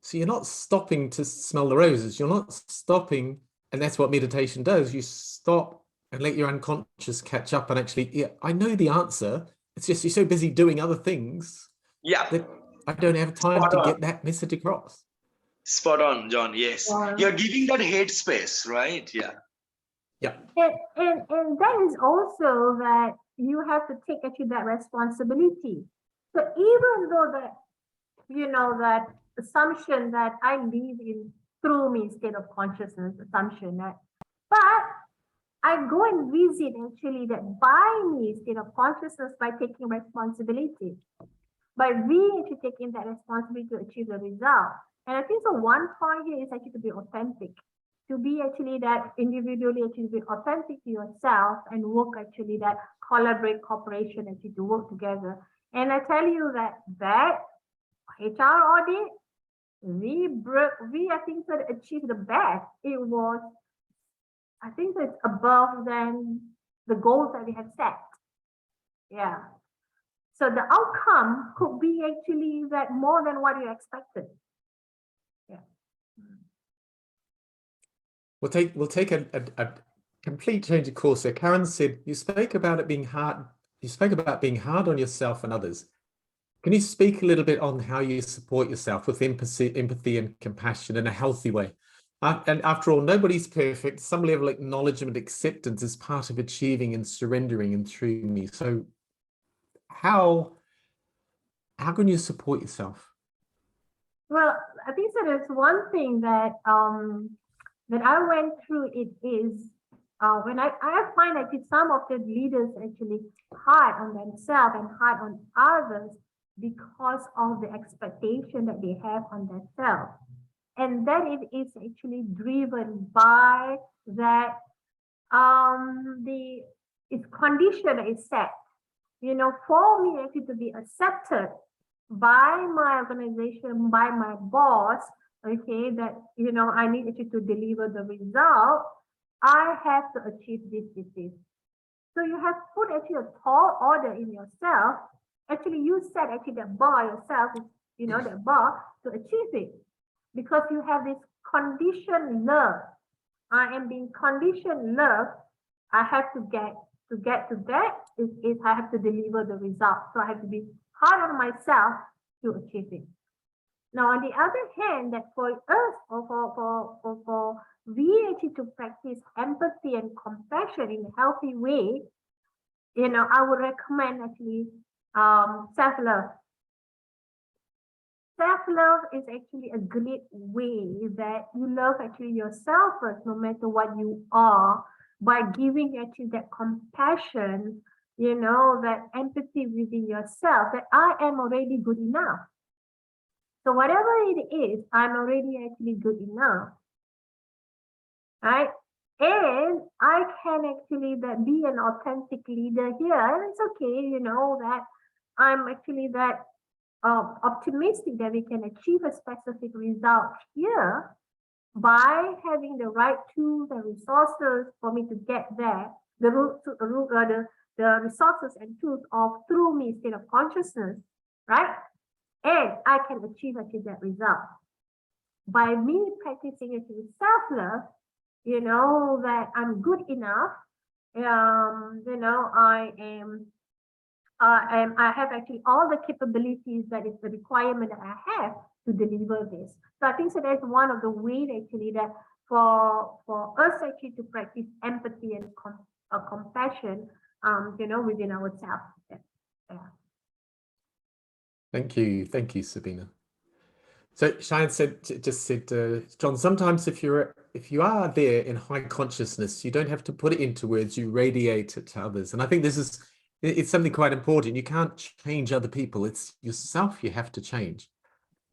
So you're not stopping to smell the roses. You're not stopping. And that's what meditation does. You stop and let your unconscious catch up and actually, yeah, I know the answer. It's just you're so busy doing other things Yeah. that I don't have time Spot to on. get that message across. Spot on, John. Yes. Yeah. You're giving that head space, right? Yeah. Yeah. And that is also that you have to take actually that responsibility. So even though that, you know, that assumption that I live in through me state of consciousness assumption that, but I go and visit actually that by me state of consciousness by taking responsibility, by we actually taking that responsibility to achieve the result. And I think so one point here is actually to be authentic, to be actually that individually actually be authentic to yourself and work actually that collaborate cooperation actually to work together. And I tell you that HR audit, we I think that achieved the best. It was, I think it's above than the goals that we have set. Yeah. So the outcome could be actually that more than what you expected. Yeah. We'll take a complete change of course there. Karen said you spoke about it being hard. You spoke about being hard on yourself and others. Can you speak a little bit on how you support yourself with empathy and compassion in a healthy way? And after all, nobody's perfect. Some level of acknowledgement, acceptance is part of achieving and surrendering and through me. So how can you support yourself? Well, I think that there's one thing that that I went through. It is when I find that some of the leaders actually hard on themselves and hard on others because of the expectation that they have on themselves, and that it is actually driven by that the it's condition that is set. You know, for me actually to be accepted by my organization, by my boss, okay, that, you know, I need actually to deliver the result, I have to achieve this. So you have put actually a tall order in yourself. Actually, you set actually the bar yourself, you know, the bar to achieve it. Because you have this conditioned love. I am being conditioned love. I have to get to that is I have to deliver the result. So I have to be hard on myself to achieve it. Now, on the other hand, that for us or for we actually to practice empathy and compassion in a healthy way, you know, I would recommend actually self-love. Self-love is actually a great way that you love actually yourself first, no matter what you are, by giving actually that compassion, you know, that empathy within yourself, that I am already good enough. So whatever it is, I'm already actually good enough, right? And I can actually that be an authentic leader here, and it's okay, you know, that I'm actually that optimistic that we can achieve a specific result here by having the right tools and resources for me to get there. The resources and tools of through me state of consciousness, right? And I can achieve that result by me practicing actually self-love. You know that I'm good enough. You know, I have actually all the capabilities that is the requirement that I have to deliver this. So I think so that's one of the ways actually that for us actually to practice empathy and compassion, you know, within ourselves. Yeah. Thank you, Sabina. So Cheyenne said, John, sometimes if you are there in high consciousness, you don't have to put it into words, you radiate it to others. And I think it's something quite important. You can't change other people. It's yourself you have to change.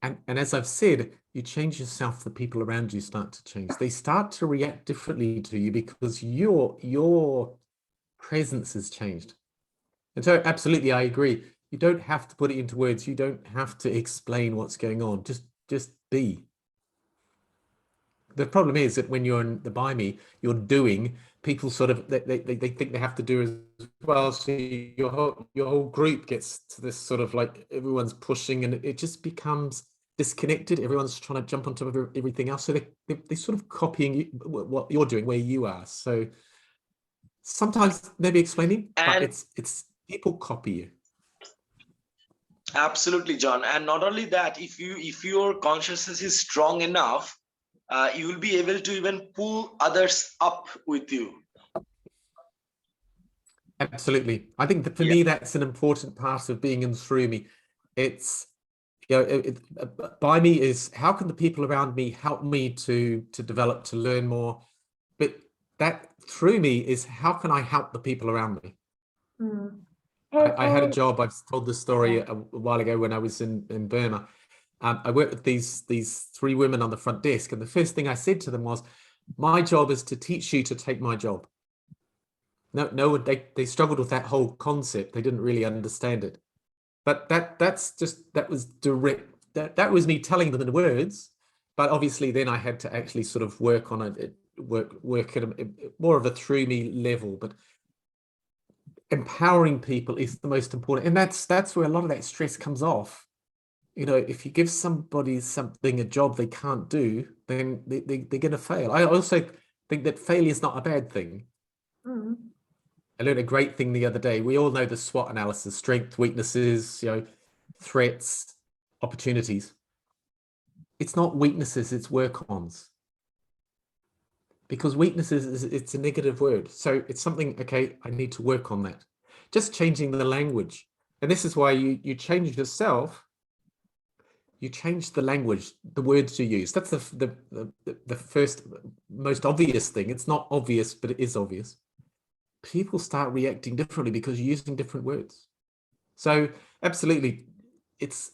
And as I've said, you change yourself, the people around you start to change. They start to react differently to you because your presence has changed. And so absolutely, I agree. You don't have to put it into words. You don't have to explain what's going on. Just be. The problem is that when you're in the by me, you're doing, people sort of, they think they have to do as well. So your whole group gets to this sort of like everyone's pushing and it just becomes disconnected. Everyone's trying to jump on top of everything else. So they're sort of copying what you're doing where you are. So Sometimes maybe explaining, but And it's people copy you. absolutely, John. And not only that, if your consciousness is strong enough, you will be able to even pull others up with you. Absolutely. I think that for Yeah. me, that's an important part of being in through me. It's, you know, by me is how can the people around me help me to develop, to learn more. But that through me is how can I help the people around me? Mm. I had a And job. I've told this story a while ago when I was in Burma. I worked with these three women on the front desk, and the first thing I said to them was, "My job is to teach you to take my job." No, they struggled with that whole concept. They didn't really understand it. But that was direct. That was me telling them in words. But obviously, then I had to actually sort of work on it, work at more of a through me level. But empowering people is the most important, and that's where a lot of that stress comes off. You know, if you give somebody a job they can't do, then they're going to fail. I also think that failure is not a bad thing. mm, I learned a great thing the other day. We all know the SWOT analysis: strength, weaknesses, you know, threats, opportunities. It's not weaknesses, it's work-ons. Because weaknesses it's a negative word. So it's something, okay, I need to work on that. Just changing the language. And this is why you change yourself. You change the language, the words you use. That's the first most obvious thing. It's not obvious, but it is obvious. People start reacting differently because you're using different words. So absolutely, it's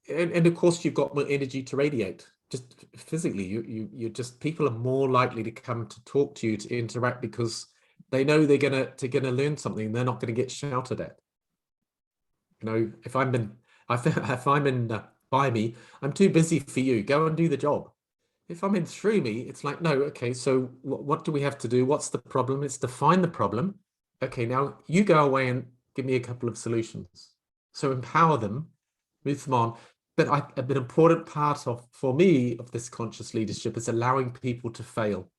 and of course you've got more energy to radiate. Just physically, you're just, people are more likely to come to talk to you, to interact, because they know they're gonna learn something. They're not gonna get shouted at. You know, if I'm in by me, I'm too busy for you. Go and do the job. If I'm in through me, it's like, no, okay, so what do we have to do? What's the problem? It's define the problem. Okay, now you go away and give me a couple of solutions. So empower them, move them on. But an important part for me, of this conscious leadership is allowing people to fail.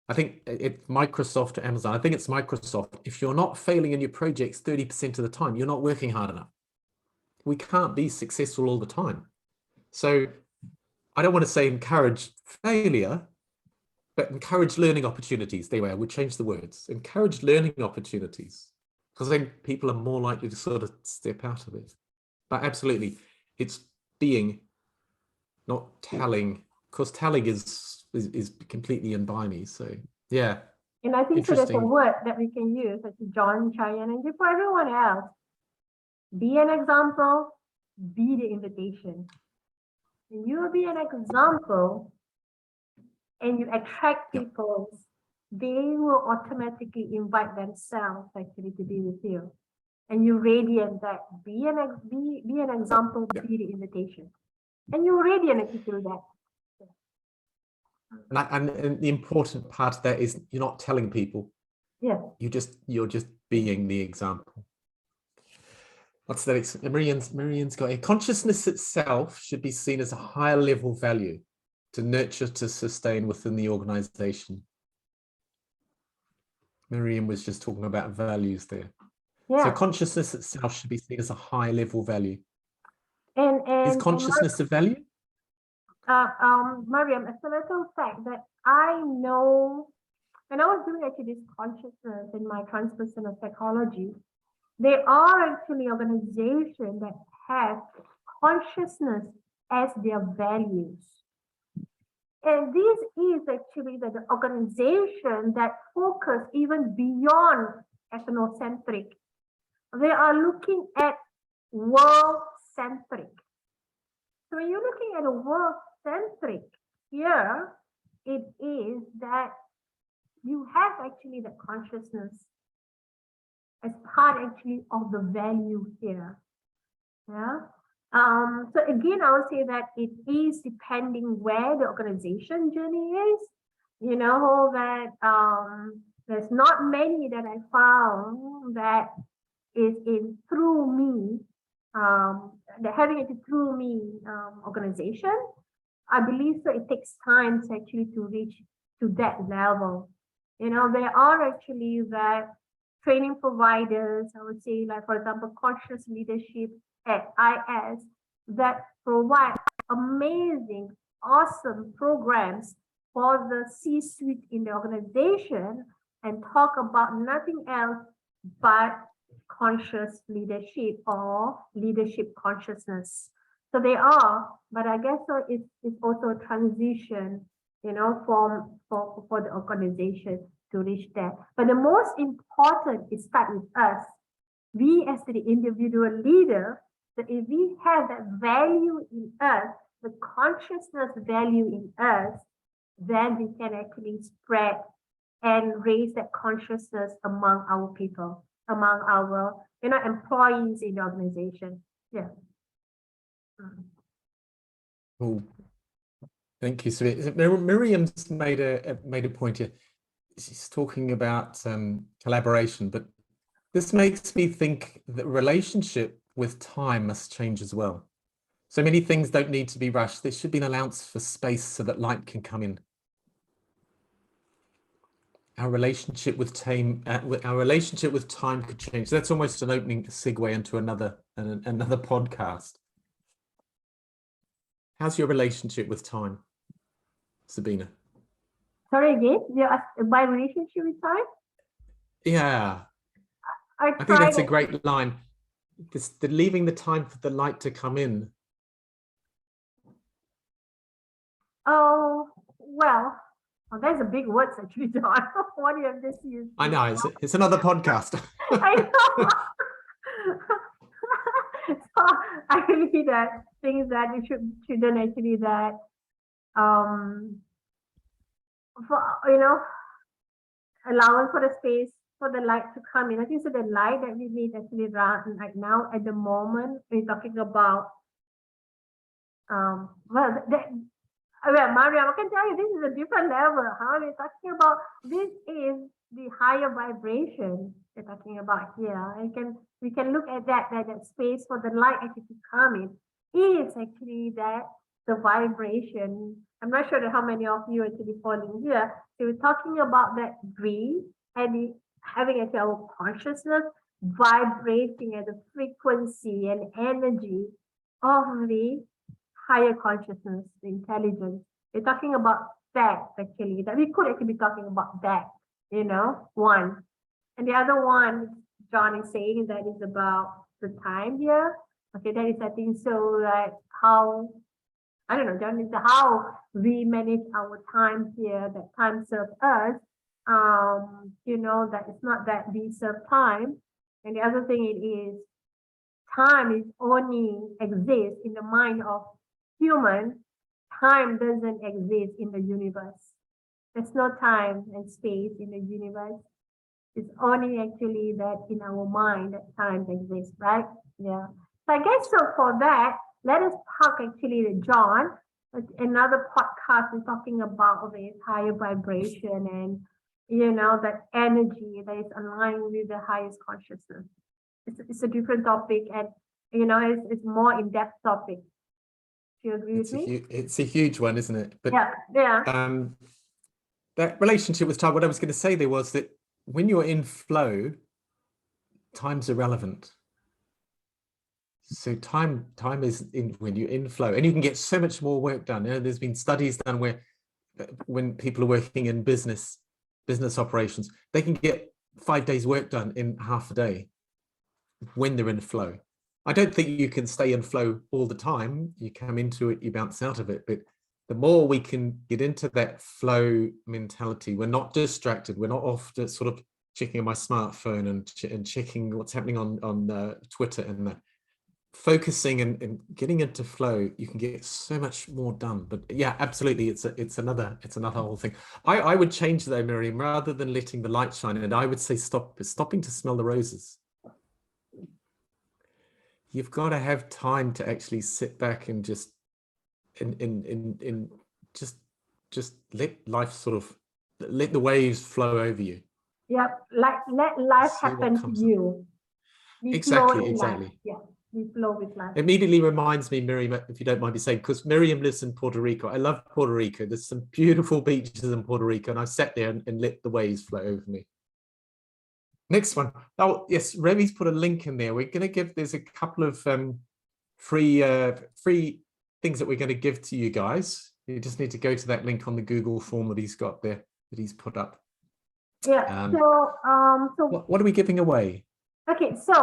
I think it's Microsoft or Amazon. I think it's Microsoft. If you're not failing in your projects 30% of the time, you're not working hard enough. We can't be successful all the time. So I don't want to say encourage failure, but encourage learning opportunities. There we are. We'll change the words. Encourage learning opportunities, because then people are more likely to sort of step out of it. But absolutely, it's being, not telling, because telling is completely in by me. So yeah, and I think so there's a interesting. word that we can use, such as John, Cheyenne, and for everyone else. Be an example, be the invitation. And you will be an example and you attract Yep. people, they will automatically invite themselves actually to be with you. And you radiate that. Be an example, Yep. be the invitation. And you radiate if you do that. And the important part of that is you're not telling people. Yeah. You're just being the example. What's that? Marianne's got a consciousness itself should be seen as a higher level value to nurture, to sustain within the organization. Marianne was just talking about values there. Yeah. So consciousness itself should be seen as a high level value. And Is consciousness a value? Mariam, as a matter of fact that I know, when I was doing actually this consciousness in my transpersonal psychology, there are actually organizations that have consciousness as their values. And this is actually the organization that focus even beyond ethnocentric. They are looking at world-centric. So when you're looking at a world-centric, here it is that you have actually the consciousness as part actually of the value here. Yeah. So again, I would say that it is depending where the organization journey is. You know that there's not many that I found that is in through me, the having it through me organization. I believe so. It takes time to actually to reach to that level. You know, there are actually that training providers, I would say, like, for example, Conscious Leadership at IS, that provide amazing, awesome programs for the C-suite in the organization and talk about nothing else but conscious leadership or leadership consciousness. So they are, but I guess so it's also a transition, you know, for the organization to reach that. But the most important is start with us. We as the individual leader, that if we have that value in us, the consciousness value in us, then we can actually spread and raise that consciousness among our people, among our, you know, employees in the organization. Yeah. Oh, thank you, Sabina. Miriam's made a point here. She's talking about collaboration, but this makes me think that relationship with time must change as well. So many things don't need to be rushed. There should be an allowance for space so that light can come in. Our relationship with time, could change. That's almost an opening segue into another podcast. How's your relationship with time, Sabina? Sorry again, you asked my relationship with time? Yeah, I think that's a great line. Leaving the time for the light to come in. Oh, well, that's a big word actually, John. What do you have this used? I know, it's another podcast. I know. So I really that things that you shouldn't actually that for, you know, allowance for the space for the light to come in. I think so the light that we need actually right now at the moment, we're talking about well Mariam, I can tell you this is a different level. How we're talking about this is the higher vibration we're talking about here. We can look at that space for the light actually to come in is actually that the vibration. I'm not sure how many of you actually falling here. So we're talking about that breathe and having actually our consciousness vibrating at the frequency and energy of the higher consciousness, the intelligence. We're talking about that actually, that we could actually be talking about that, you know, one. And the other one, John is saying that is about the time here. Okay, that is, I think, so like how, I don't know, John, is how we manage our time here, that time serves us. You know, that it's not that we serve time. And the other thing it is, time is only exists in the mind of human. Time doesn't exist in the universe. There's no time and space in the universe. It's only actually that in our mind that time exists, right? Yeah. So I guess so for that, let us talk actually to John. Another podcast is talking about this higher vibration and, you know, that energy that is aligned with the highest consciousness. It's a different topic and, you know, it's more in-depth topic. Do you agree with me? It's a huge one, isn't it? But yeah. That relationship with time, what I was going to say there was that when you're in flow, time's irrelevant. So time is in when you're in flow, and you can get so much more work done. You know, there's been studies done where when people are working in business operations, they can get 5 days work done in half a day when they're in flow. I don't think you can stay in flow all the time. You come into it, you bounce out of it. But the more we can get into that flow mentality, we're not distracted. We're not off to sort of checking on my smartphone and checking what's happening on Twitter and that. Focusing and getting into flow, you can get so much more done. But yeah, absolutely, it's another whole thing. I would change though, Miriam, rather than letting the light shine, and I would say stopping to smell the roses. You've got to have time to actually sit back and just just let life sort of let the waves flow over you. Yeah, like let life happen to you. Exactly. Life. Yeah. we flow with life. Immediately reminds me, Miriam, if you don't mind me saying, because Miriam lives in Puerto Rico. I love Puerto Rico. There's some beautiful beaches in Puerto Rico, and I've sat there and let the waves flow over me. Next one. Oh, yes, Revi's put a link in there. We're going to give, there's a couple of free things that we're going to give to you guys. You just need to go to that link on the Google form that he's got there, that he's put up. Yeah. What are we giving away? Okay, so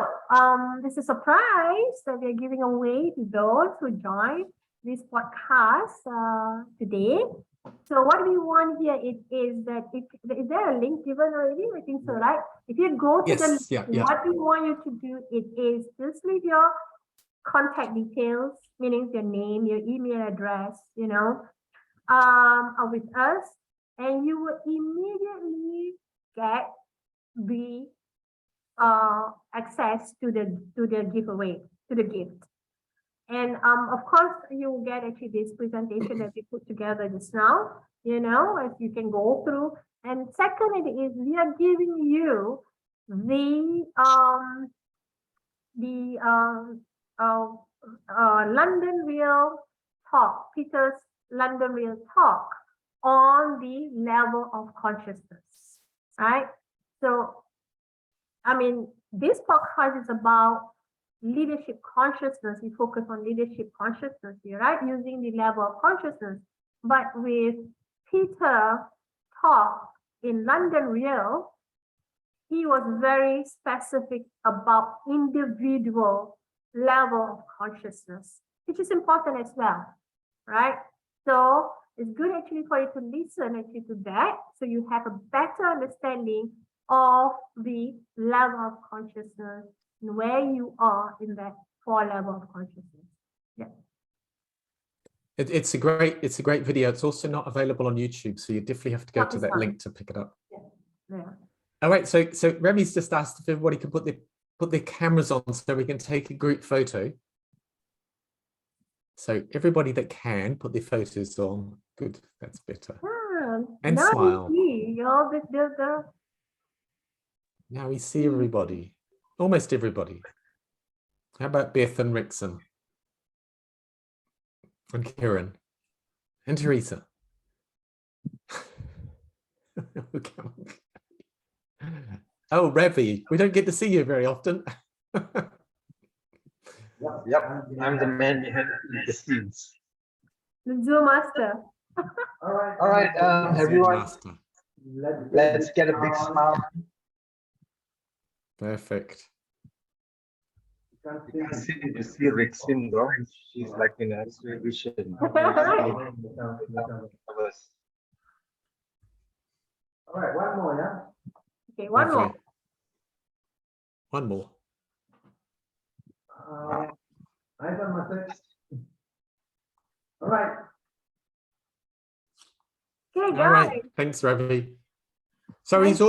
this is a surprise that we're giving away to those who join this podcast today. So what we want here is that is there a link given already? I think so, right? If you go to the link, what we want you to do is just leave your contact details, meaning your name, your email address, you know, with us, and you will immediately get the access to the giveaway, to the gift. And of course, you will get actually this presentation that we put together just now, you know, as you can go through. And second, it is we are giving you the London Real Talk, Peter's London Real Talk on the level of consciousness, right? So, I mean, this podcast is about leadership consciousness. We focus on leadership consciousness here, right? Using the level of consciousness. But with Peter Talk in London Real, he was very specific about individual level of consciousness, which is important as well, right? So it's good actually for you to listen actually to that, so you have a better understanding of the level of consciousness and where you are in that 4 level of consciousness. Yeah. It's a great video. It's also not available on YouTube, so you definitely have to go to that link to pick it up. Yeah. All right, so Remi's just asked if everybody can put their cameras on so we can take a group photo. So everybody that can put their photos on. Good, that's better. And smile. Now we see everybody, almost everybody. How about Beth and Rixon? And Karen? And Teresa? Oh, Ravi, we don't get to see you very often. Yep, I'm the man behind the scenes. The Zoom master. All right, everyone, let's get a big smile. Perfect. You can see Rixin, bro. She's like in a X-ray vision. All right, one more, yeah? Okay, one more. One more. I got my text. All right. Okay, guys. All right, thanks, Ravi. So Ravi's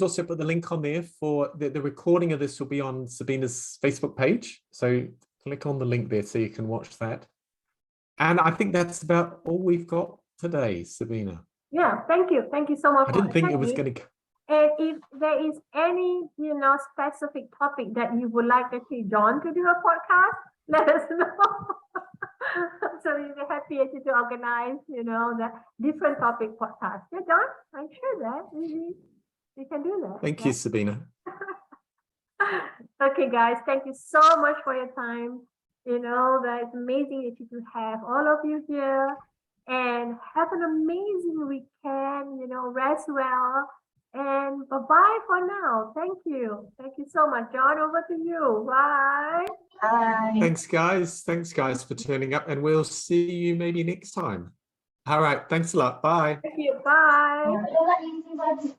also put the link on there for the recording of this will be on Sabina's Facebook page. So click on the link there so you can watch that. And I think that's about all we've got today, Sabina. Yeah, thank you. Thank you so much. I didn't think it was going to. And if there is any, specific topic that you would like to see John to do a podcast, let us know. So we'll be happy to organize, the different topic podcast. Yeah, John, I'm sure that we can do that. Thank you, Sabina. Okay, guys, thank you so much for your time. That's amazing that you have all of you here, and have an amazing weekend. Rest well. And bye-bye for now. Thank you. Thank you so much. John, over to you. Bye. Bye. Thanks, guys, for turning up, and we'll see you maybe next time. All right. Thanks a lot. Bye. Thank you. Bye.